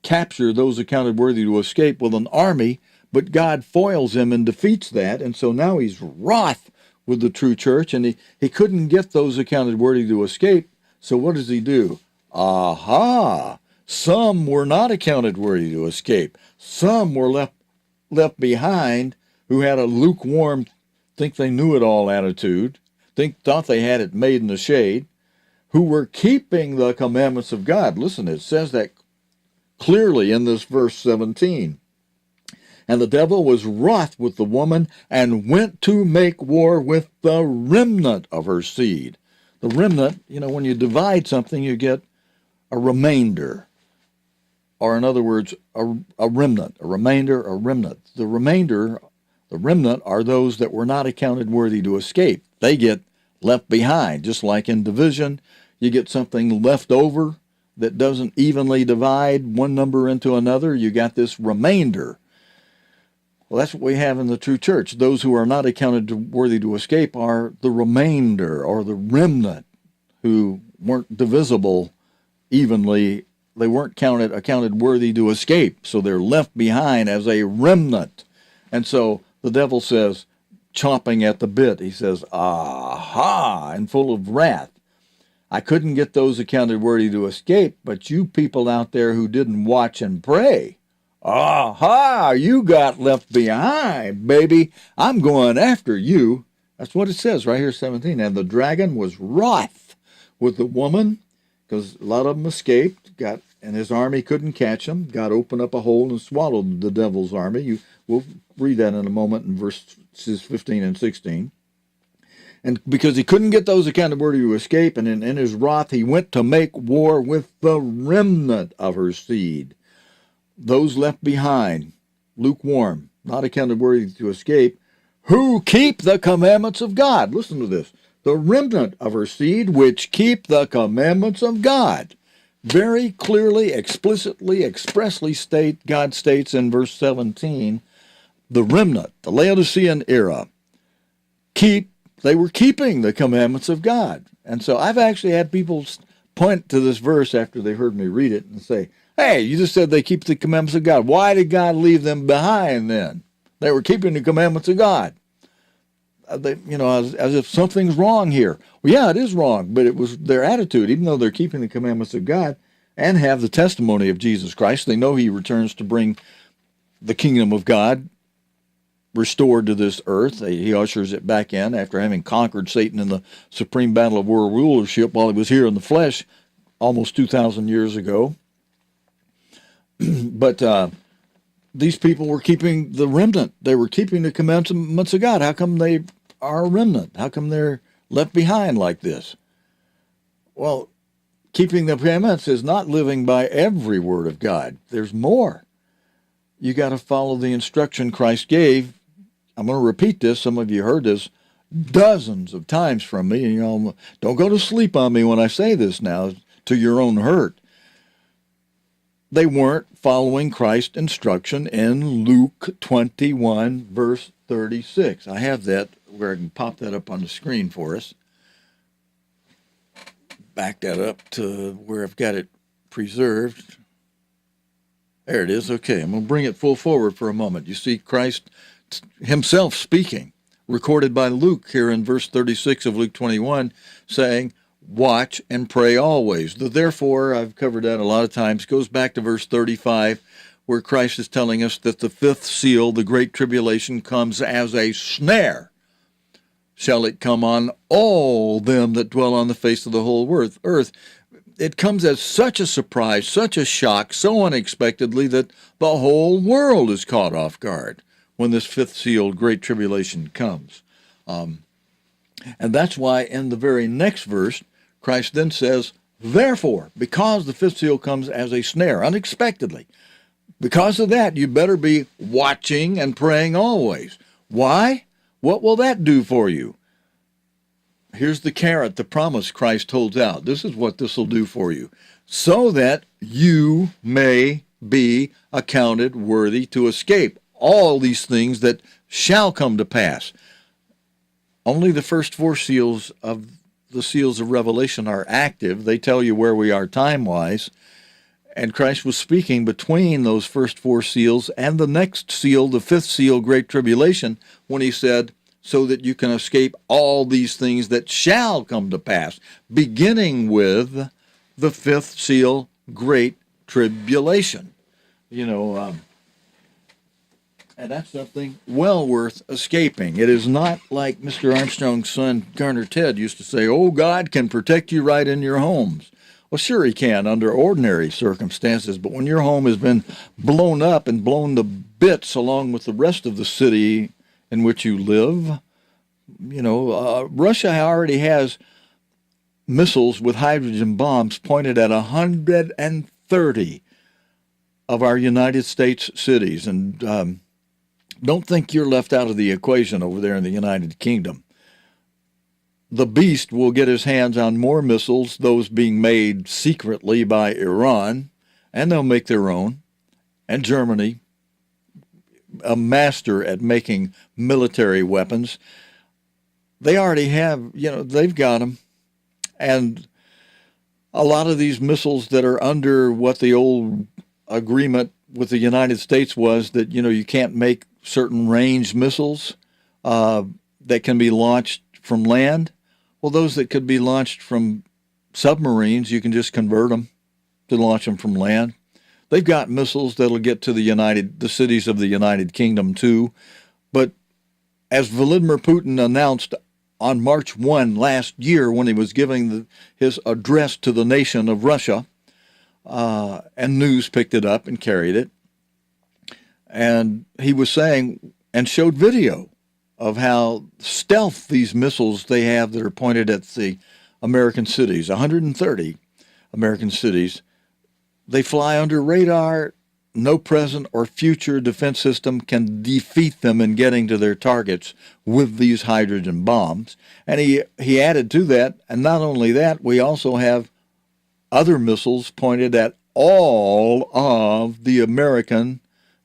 capture those accounted worthy to escape with an army, but God foils him and defeats that, and so now he's wroth with the true church, and he couldn't get those accounted worthy to escape, so what does he do? Aha! Some were not accounted worthy to escape. Some were left behind who had a lukewarm, think they knew it all attitude, thought they had it made in the shade, who were keeping the commandments of God. Listen, it says that clearly in this verse 17. And the devil was wroth with the woman and went to make war with the remnant of her seed. The remnant, when you divide something, you get a remainder. Or in other words, a remnant, a remainder, a remnant. The remnant are those that were not accounted worthy to escape. They get left behind, just like in division. You get something left over that doesn't evenly divide one number into another. You got this remainder. Well, that's what we have in the true church. Those who are not accounted worthy to escape are the remainder or the remnant who weren't divisible evenly. They weren't accounted worthy to escape, so they're left behind as a remnant. And so the devil says, chomping at the bit, he says, aha, and full of wrath. I couldn't get those accounted worthy to escape, but you people out there who didn't watch and pray, aha, you got left behind, baby. I'm going after you. That's what it says right here, 17. And the dragon was wroth with the woman, because a lot of them escaped, and his army couldn't catch him. God opened up a hole and swallowed the devil's army. We'll read that in a moment in verses 15 and 16. And because he couldn't get those accounted worthy to escape, and in his wrath he went to make war with the remnant of her seed. Those left behind, lukewarm, not accounted worthy to escape, who keep the commandments of God. Listen to this. The remnant of her seed, which keep the commandments of God. Very clearly, explicitly, expressly God states in verse 17, the remnant, the Laodicean era, they were keeping the commandments of God. And so I've actually had people point to this verse after they heard me read it and say, hey, you just said they keep the commandments of God. Why did God leave them behind then? They were keeping the commandments of God. As if something's wrong here. Well, yeah, it is wrong, but it was their attitude. Even though they're keeping the commandments of God and have the testimony of Jesus Christ, they know he returns to bring the kingdom of God restored to this earth. He ushers it back in after having conquered Satan in the supreme battle of world rulership while he was here in the flesh almost 2,000 years ago. But these people were keeping the remnant. They were keeping the commandments of God. How come they are a remnant? How come they're left behind like this? Well, keeping the commandments is not living by every word of God. There's more. You got to follow the instruction Christ gave. I'm going to repeat this. Some of you heard this dozens of times from me, and don't go to sleep on me when I say this now, to your own hurt. They weren't following Christ's instruction in Luke 21, verse 36. I have that where I can pop that up on the screen for us. Back that up to where I've got it preserved. There it is. Okay, I'm going to bring it full forward for a moment. You see Christ himself speaking, recorded by Luke here in verse 36 of Luke 21, saying, watch and pray always. The therefore, I've covered that a lot of times, goes back to verse 35, where Christ is telling us that the fifth seal, the great tribulation, comes as a snare. Shall it come on all them that dwell on the face of the whole earth. It comes as such a surprise, such a shock, so unexpectedly that the whole world is caught off guard when this fifth seal, great tribulation, comes. And that's why in the very next verse, Christ then says, therefore, because the fifth seal comes as a snare, unexpectedly, because of that, you better be watching and praying always. Why? What will that do for you? Here's the carrot, the promise Christ holds out. This is what this will do for you. So that you may be accounted worthy to escape all these things that shall come to pass. Only the first four seals of the seals of Revelation are active. They tell you where we are time-wise. And Christ was speaking between those first four seals and the next seal, the fifth seal, Great Tribulation, when he said, so that you can escape all these things that shall come to pass, beginning with the fifth seal, Great Tribulation. And that's something well worth escaping. It is not like Mr. Armstrong's son, Garner Ted, used to say, oh, God can protect you right in your homes. Well, sure he can under ordinary circumstances, but when your home has been blown up and blown to bits along with the rest of the city in which you live, Russia already has missiles with hydrogen bombs pointed at 130 of our United States cities. And don't think you're left out of the equation over there in the United Kingdom. The beast will get his hands on more missiles, those being made secretly by Iran, and they'll make their own. And Germany, a master at making military weapons, they already have, they've got them. And a lot of these missiles that are under what the old agreement with the United States was that, you can't make certain range missiles that can be launched from land. Well, those that could be launched from submarines, you can just convert them to launch them from land. They've got missiles that'll get to the cities of the United Kingdom too. But as Vladimir Putin announced on March 1 last year when he was giving his address to the nation of Russia, and news picked it up and carried it, and he was saying and showed video of how stealth these missiles they have that are pointed at the American cities, 130 American cities. They fly under radar. No present or future defense system can defeat them in getting to their targets with these hydrogen bombs. And he added to that, and not only that, we also have other missiles pointed at all of the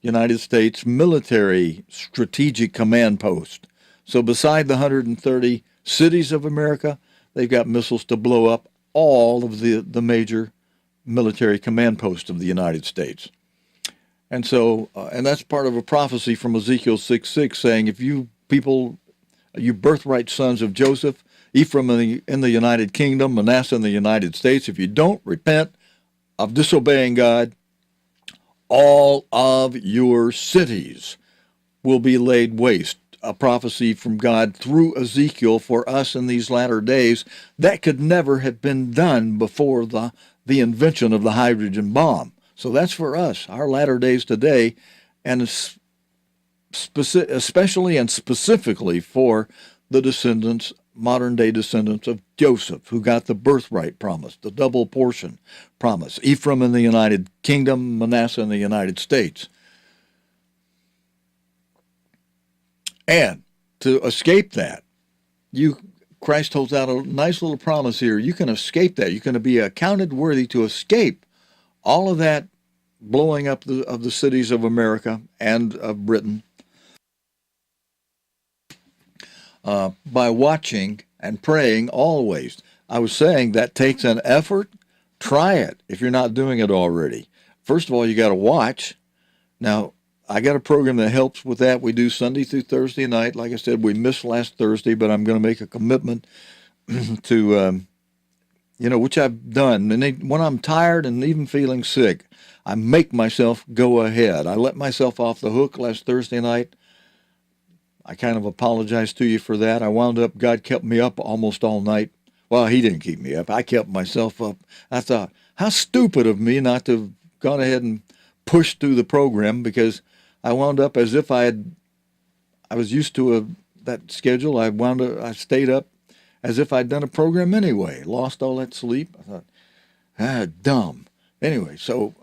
United States military strategic command post. So beside the 130 cities of America, they've got missiles to blow up all of the major military command posts of the United States. And so, and that's part of a prophecy from Ezekiel 6:6 saying, if you people, you birthright sons of Joseph, Ephraim in the United Kingdom, Manasseh in the United States, if you don't repent of disobeying God, all of your cities will be laid waste. A prophecy from God through Ezekiel for us in these latter days that could never have been done before the invention of the hydrogen bomb. So that's for us, our latter days today, and especially and specifically for the descendants, modern-day descendants of Joseph, who got the birthright promise, the double portion promise, Ephraim in the United Kingdom, Manasseh in the United States. And to escape that, Christ holds out a nice little promise here. You can escape that. You're going to be accounted worthy to escape all of that blowing up of the cities of America and of Britain by watching and praying always. I was saying that takes an effort. Try it if you're not doing it already. First of all, you got to watch. Now, I got a program that helps with that. We do Sunday through Thursday night. Like I said, we missed last Thursday, but I'm going to make a commitment to, which I've done. And when I'm tired and even feeling sick, I make myself go ahead. I let myself off the hook last Thursday night. I kind of apologize to you for that. I wound up, God kept me up almost all night. Well, he didn't keep me up. I kept myself up. I thought, how stupid of me not to have gone ahead and pushed through the program, because I wound up as if I was used to that schedule. I stayed up as if I'd done a program anyway. Lost all that sleep. I thought, dumb. Anyway, so,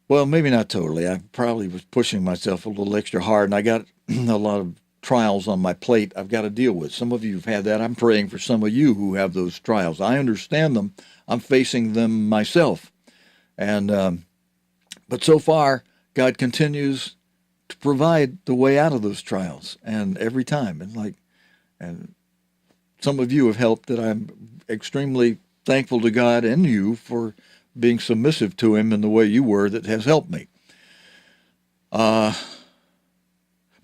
well, maybe not totally. I probably was pushing myself a little extra hard, and I got a lot of trials on my plate I've got to deal with. Some of you have had that. I'm praying for some of you who have those trials. I understand them. I'm facing them myself. And, but so far, God continues to provide the way out of those trials, and every time. And some of you have helped that I'm extremely thankful to God and you for being submissive to him in the way you were, that has helped me. But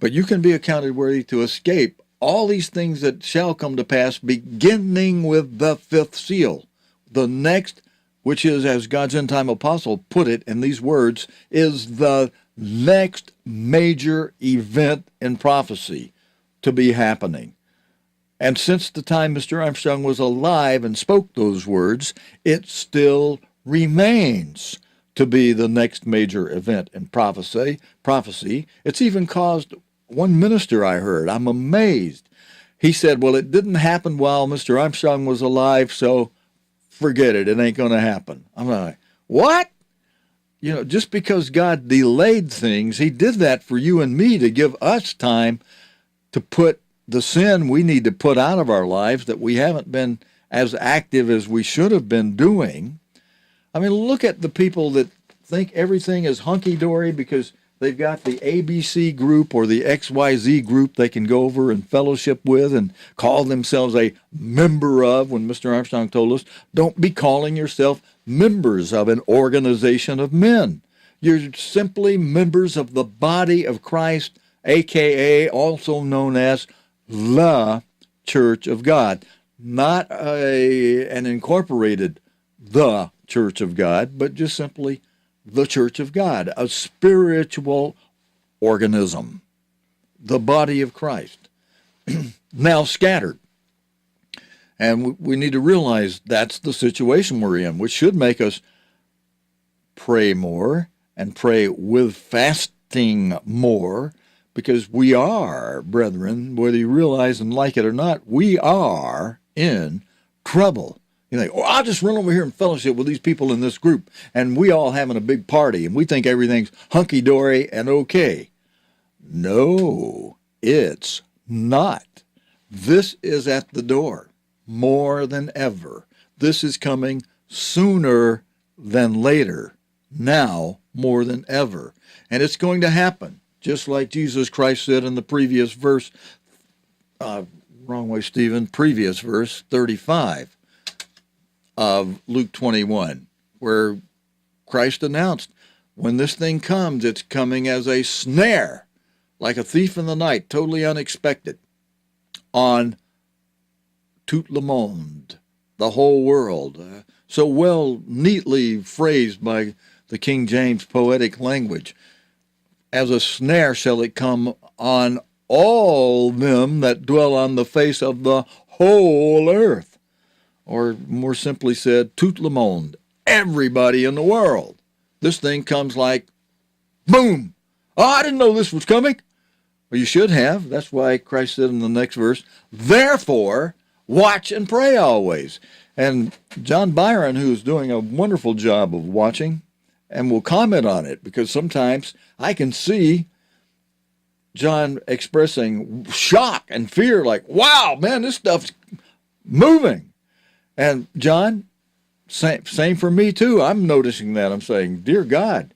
you can be accounted worthy to escape all these things that shall come to pass, beginning with the fifth seal. The next, which is, as God's end-time apostle put it in these words, is the next major event in prophecy to be happening. And since the time Mr. Armstrong was alive and spoke those words, it still remains to be the next major event in prophecy. It's even caused one minister I heard, I'm amazed. He said, well, it didn't happen while Mr. Armstrong was alive, so forget it. It ain't going to happen. I'm like, what? You know, just because God delayed things, he did that for you and me to give us time to put the sin we need to put out of our lives that we haven't been as active as we should have been doing. I mean, look at the people that think everything is hunky-dory because they've got the ABC group or the XYZ group they can go over and fellowship with and call themselves a member of, when Mr. Armstrong told us, don't be calling yourself members of an organization of men. You're simply members of the body of Christ, a.k.a. also known as the Church of God. Not an incorporated the Church of God, but just simply the Church of God, a spiritual organism, the body of Christ, now scattered. And we need to realize that's the situation we're in, which should make us pray more and pray with fasting more, because we are, brethren, whether you realize and like it or not, we are in trouble. You think, oh, I'll just run over here and fellowship with these people in this group, and we all having a big party, and we think everything's hunky-dory and okay. No, it's not. This is at the door more than ever. This is coming sooner than later, now more than ever. And it's going to happen, just like Jesus Christ said in the previous verse, previous verse 35. Of Luke 21, where Christ announced, when this thing comes, it's coming as a snare, like a thief in the night, totally unexpected, on tout le monde, the whole world. So well, neatly phrased by the King James poetic language. As a snare shall it come on all them that dwell on the face of the whole earth. Or more simply said, tout le monde, everybody in the world. This thing comes like, boom! Oh, I didn't know this was coming. Well, you should have. That's why Christ said in the next verse, therefore, watch and pray always. And John Byron, who's doing a wonderful job of watching, and will comment on it, because sometimes I can see John expressing shock and fear, like, wow, man, this stuff's moving. And John, same for me too. I'm noticing that. I'm saying, dear God,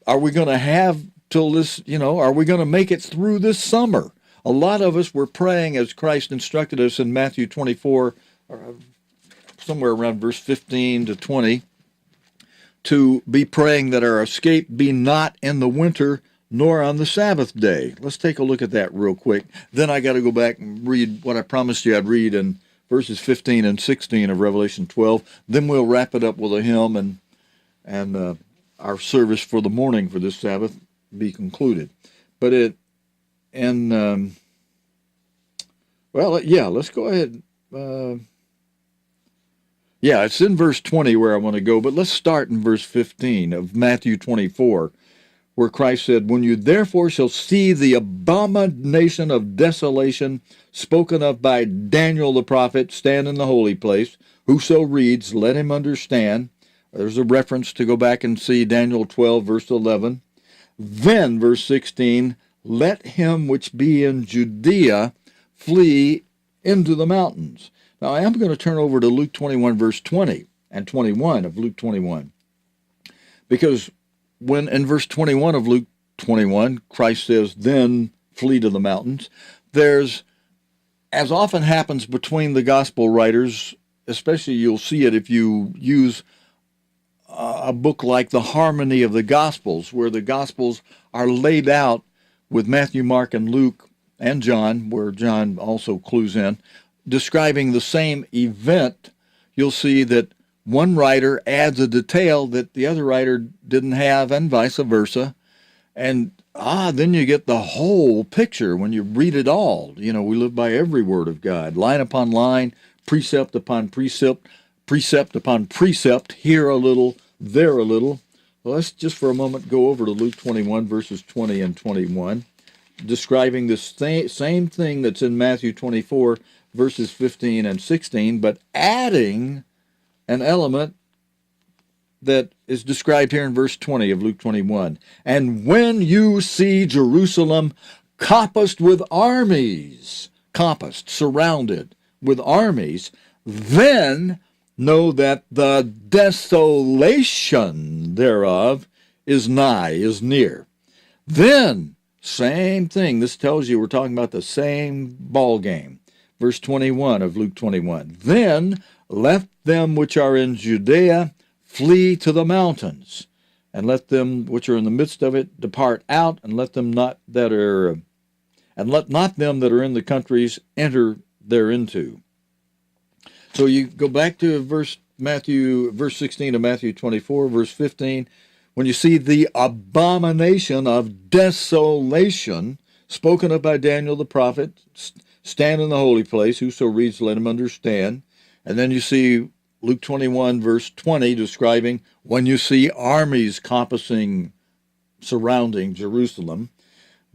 are we going to have till this, are we going to make it through this summer? A lot of us were praying as Christ instructed us in Matthew 24, somewhere around verse 15 to 20, to be praying that our escape be not in the winter nor on the Sabbath day. Let's take a look at that real quick. Then I got to go back and read what I promised you I'd read in verses 15 and 16 of Revelation 12. Then we'll wrap it up with a hymn, and our service for the morning for this Sabbath be concluded. But let's go ahead. It's in verse 20 where I want to go, but let's start in verse 15 of Matthew 24, where Christ said, when you therefore shall see the abomination of desolation spoken of by Daniel the prophet stand in the holy place, whoso reads, let him understand. There's a reference to go back and see Daniel 12, verse 11. Then, verse 16, let him which be in Judea flee into the mountains. Now, I am going to turn over to Luke 21, verse 20 and 21 of Luke 21, because when in verse 21 of Luke 21, Christ says, then flee to the mountains, there's, as often happens between the gospel writers, especially you'll see it if you use a book like The Harmony of the Gospels, where the Gospels are laid out with Matthew, Mark, and Luke, and John, where John also clues in, describing the same event. You'll see that one writer adds a detail that the other writer didn't have, and vice versa. And then you get the whole picture when you read it all. We live by every word of God, line upon line, precept upon precept, precept upon precept, here a little, there a little. Well, let's just for a moment go over to Luke 21, verses 20 and 21, describing the same thing that's in Matthew 24, verses 15 and 16, but adding an element that is described here in verse 20 of Luke 21. And when you see Jerusalem compassed with armies, compassed, surrounded with armies, then know that the desolation thereof is nigh, is near. Then, same thing. This tells you we're talking about the same ball game. Verse 21 of Luke 21. Then let them which are in Judea flee to the mountains, and let them which are in the midst of it depart out, and let not them that are in the countries enter thereinto. So you go back to verse 16 of Matthew 24, verse 15, when you see the abomination of desolation spoken of by Daniel the prophet, stand in the holy place, whoso reads, let him understand. And then you see Luke 21, verse 20, describing when you see armies surrounding Jerusalem.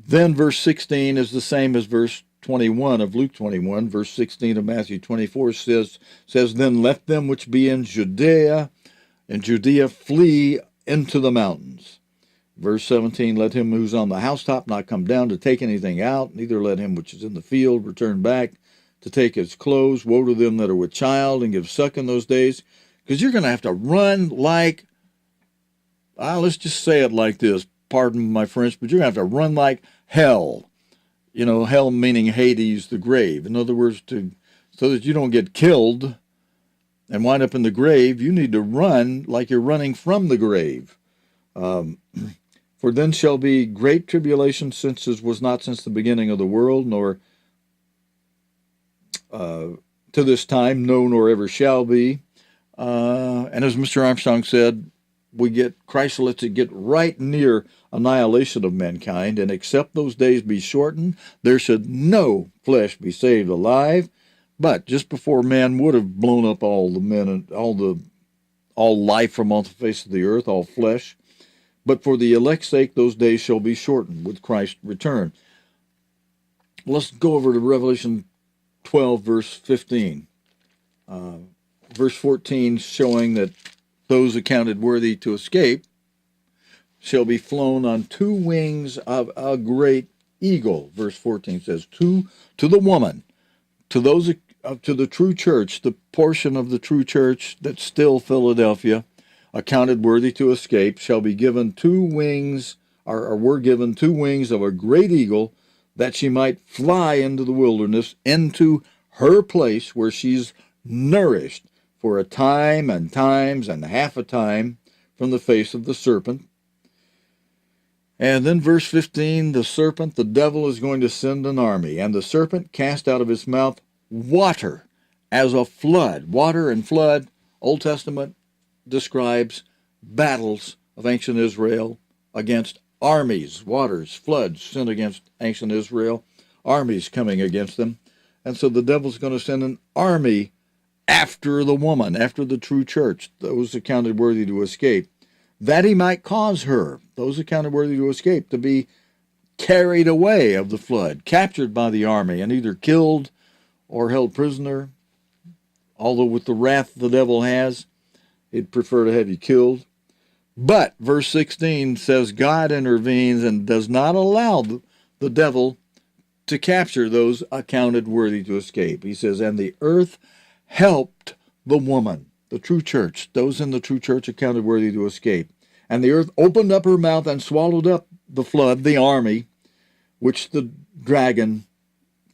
Then verse 16 is the same as verse 21 of Luke 21. Verse 16 of Matthew 24 says, then let them which be in Judea flee into the mountains. Verse 17, let him who's on the housetop not come down to take anything out, neither let him which is in the field return back to take his clothes. Woe to them that are with child and give suck in those days, because you're going to have to run like, let's just say it like this, pardon my French, but you're going to have to run like hell. Hell meaning Hades, the grave. In other words, so that you don't get killed and wind up in the grave, you need to run like you're running from the grave. For then shall be great tribulation, since it was not since the beginning of the world, nor to this time, no, nor ever shall be. And as Mr. Armstrong said, Christ lets it get right near annihilation of mankind, and except those days be shortened, there should no flesh be saved alive. But just before man would have blown up all the men and all life from off the face of the earth, all flesh, but for the elect's sake those days shall be shortened with Christ's return. Let's go over to Revelation 12, verse 15. Verse 14 showing that those accounted worthy to escape shall be flown on two wings of a great eagle. Verse 14 says, to the woman, to those, to the true church, the portion of the true church that's still Philadelphia, accounted worthy to escape, shall be given two wings, or were given two wings of a great eagle, that she might fly into the wilderness, into her place where she's nourished for a time and times and half a time from the face of the serpent. And then verse 15, the serpent, the devil, is going to send an army, and the serpent cast out of his mouth water as a flood. Water and flood, Old Testament describes battles of ancient Israel against armies. Waters, floods sent against ancient Israel, armies coming against them. And so the devil's going to send an army after the woman, after the true church, those accounted worthy to escape, that he might cause her, those accounted worthy to escape, to be carried away of the flood, captured by the army, and either killed or held prisoner. Although with the wrath the devil has, he'd prefer to have you killed. But verse 16 says God intervenes and does not allow the devil to capture those accounted worthy to escape. He says, and the earth helped the woman, the true church, those in the true church accounted worthy to escape. And the earth opened up her mouth and swallowed up the flood, the army, which the dragon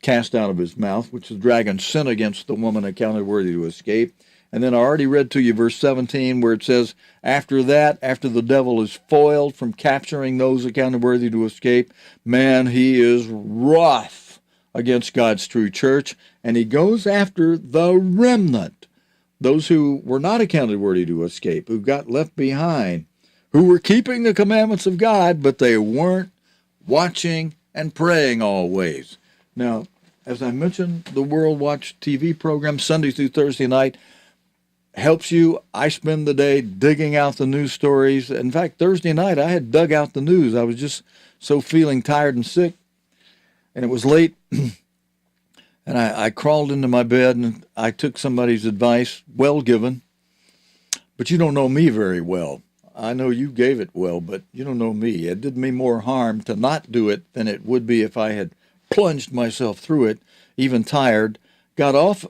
cast out of his mouth, which the dragon sent against the woman accounted worthy to escape. And then I already read to you verse 17, where it says, after that, after the devil is foiled from capturing those accounted worthy to escape, man, he is wroth against God's true church, and he goes after the remnant, those who were not accounted worthy to escape, who got left behind, who were keeping the commandments of God, but they weren't watching and praying always. Now, as I mentioned, the World Watch TV program, Sunday through Thursday night, helps you. I spend the day digging out the news stories. In fact, Thursday night, I had dug out the news. I was just so feeling tired and sick, and it was late. And I crawled into my bed, and I took somebody's advice, well given. But you don't know me very well. I know you gave it well, but you don't know me. It did me more harm to not do it than it would be if I had plunged myself through it, even tired. Got off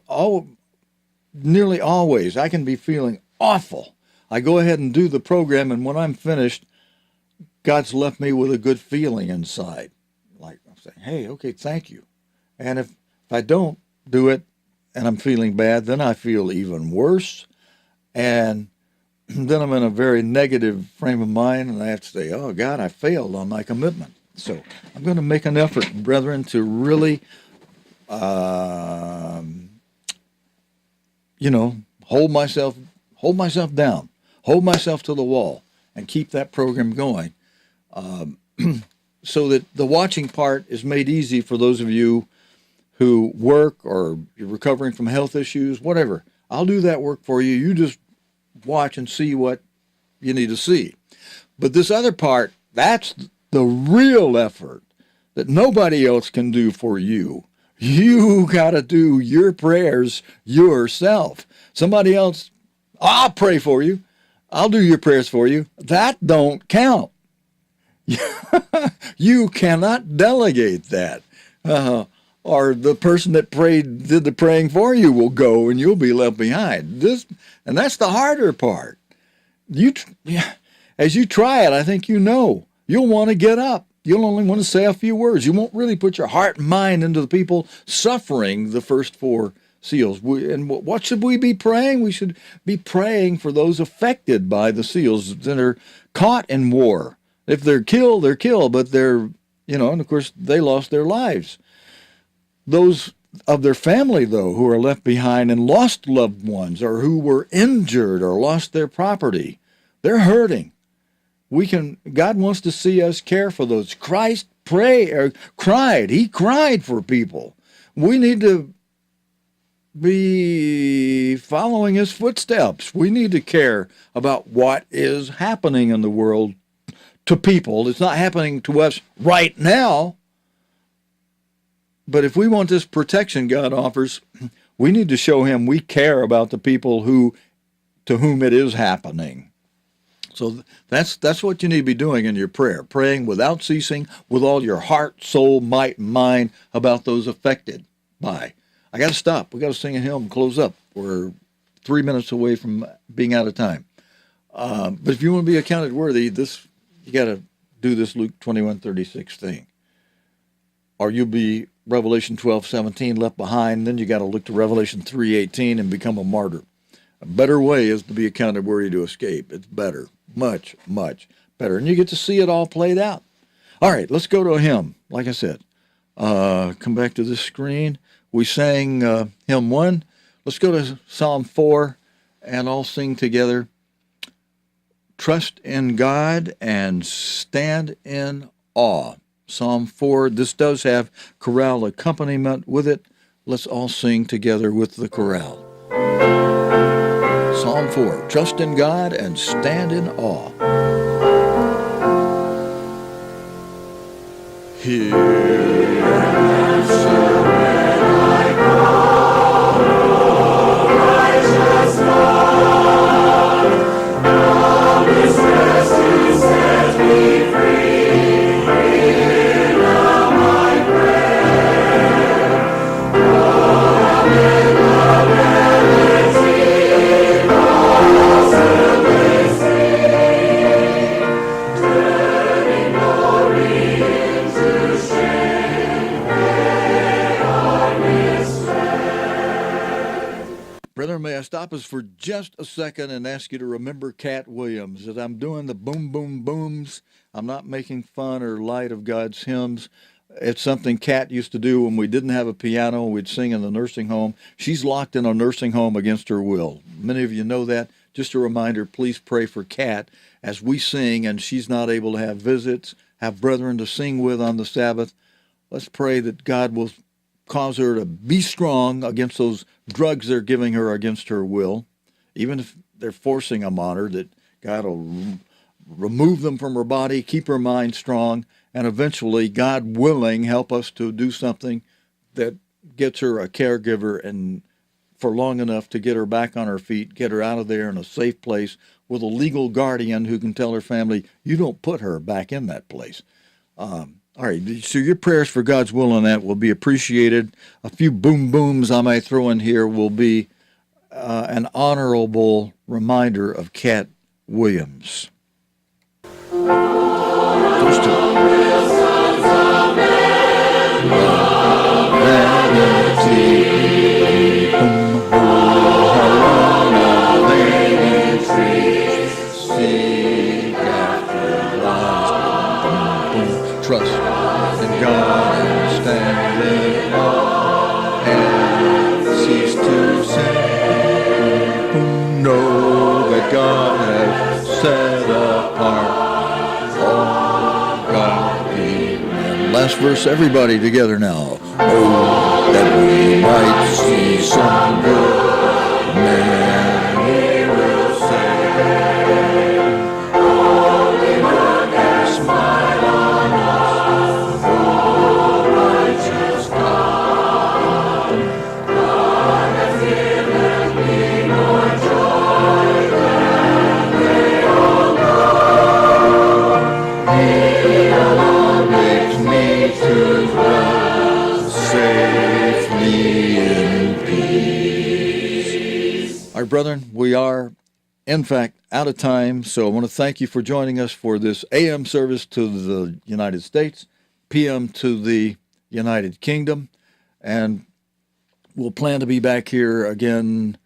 nearly always. I can be feeling awful. I go ahead and do the program, and when I'm finished, God's left me with a good feeling inside. Like I'm saying, hey, okay, thank you. And if I don't do it and I'm feeling bad, then I feel even worse. And then I'm in a very negative frame of mind, and I have to say, oh, God, I failed on my commitment. So I'm going to make an effort, brethren, to really, hold myself down, hold myself to the wall, and keep that program going, so that the watching part is made easy for those of you who work or you're recovering from health issues, whatever. I'll do that work for you. You just watch and see what you need to see. But this other part, that's the real effort that nobody else can do for you. You got to do your prayers yourself. Somebody else, I'll pray for you. I'll do your prayers for you. That don't count. You cannot delegate that. Or the person that did the praying for you will go and you'll be left behind. And that's the harder part. As you try it, I think you'll want to get up. You'll only want to say a few words. You won't really put your heart and mind into the people suffering the first 4 seals. And what should we be praying? We should be praying for those affected by the seals that are caught in war. If they're killed, they're killed, but they're, and of course they lost their lives. Those of their family, though, who are left behind and lost loved ones or who were injured or lost their property, they're hurting. God wants to see us care for those. Christ cried. He cried for people. We need to be following his footsteps. We need to care about what is happening in the world to people. It's not happening to us right now. But if we want this protection God offers, we need to show him we care about the people to whom it is happening. So that's what you need to be doing in your prayer, praying without ceasing, with all your heart, soul, might, and mind about those affected by. I got to stop. We got to sing a hymn and close up. We're 3 minutes away from being out of time. But if you want to be accounted worthy, you got to do this Luke 21:36 thing, or you'll be Revelation 12:17 left behind. Then you got to look to Revelation 3:18 and become a martyr. A better way is to be accounted worthy to escape. It's better, much, much better, and you get to see it all played out. All right, let's go to a hymn. Like I said, come back to this screen. We sang hymn 1. Let's go to Psalm 4, and all sing together. Trust in God and stand in awe. Psalm 4, this does have chorale accompaniment with it. Let's all sing together with the chorale. Psalm 4, trust in God and stand in awe. Hear answer when I call, O righteous God. Now His mercy set me free. Hear now my prayer. Oh, in the reality, awesomely sing, turning glory into shame, they are misled. Brother, may I stop us for just a second and ask you to remember Cat Williams. As I'm doing the boom, boom, booms, I'm not making fun or light of God's hymns. It's something Cat used to do when we didn't have a piano and we'd sing in the nursing home. She's locked in a nursing home against her will. Many of you know that. Just a reminder, please pray for Cat as we sing and she's not able to have visits have brethren to sing with on the Sabbath. Let's pray that God will cause her to be strong against those drugs they're giving her against her will, even if they're forcing them on her, that God will remove them from her body, keep her mind strong, and eventually, God willing, help us to do something that gets her a caregiver and for long enough to get her back on her feet, get her out of there in a safe place with a legal guardian who can tell her family, you don't put her back in that place. All right, so your prayers for God's will on that will be appreciated. A few boom booms I might throw in here will be an honorable reminder of Cat Williams. Those two. Trust in God and stand in awe and cease to sin. Know that God has set apart all godly men. Last verse, everybody together now. Oh, that we might see some good man will say. Holy One has smiled on us, oh, righteous God. God has given me more joy than they all know. He alone makes me to dwell safely in peace. All right, brethren, we are, in fact, out of time, so I want to thank you for joining us for this AM service to the United States, PM to the United Kingdom, and we'll plan to be back here again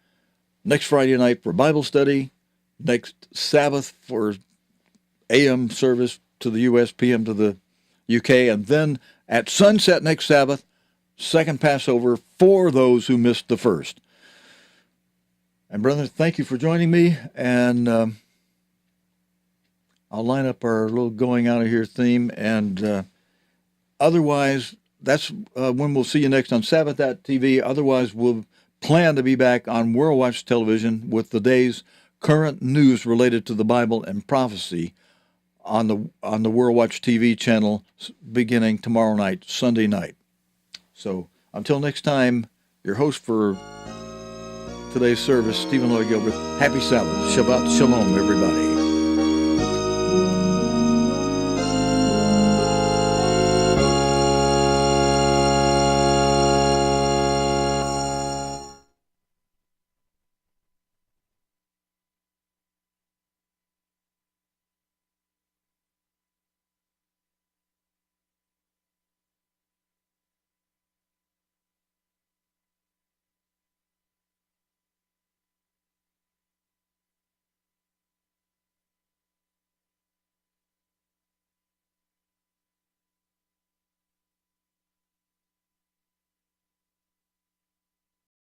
next Friday night for Bible study, next Sabbath for AM service to the U.S., PM to the UK, and then at sunset next Sabbath, second Passover for those who missed the first. And brother, thank you for joining me, and I'll line up our little going out of here theme, and otherwise, that's when we'll see you next on Sabbath.tv. Otherwise, we'll plan to be back on World Watch Television with the day's current news related to the Bible and prophecy on the World Watch TV channel beginning tomorrow night, Sunday night. So until next time, your host for today's service, Stephen Lloyd Gilbreath. Happy Sabbath. Shabbat Shalom, everybody.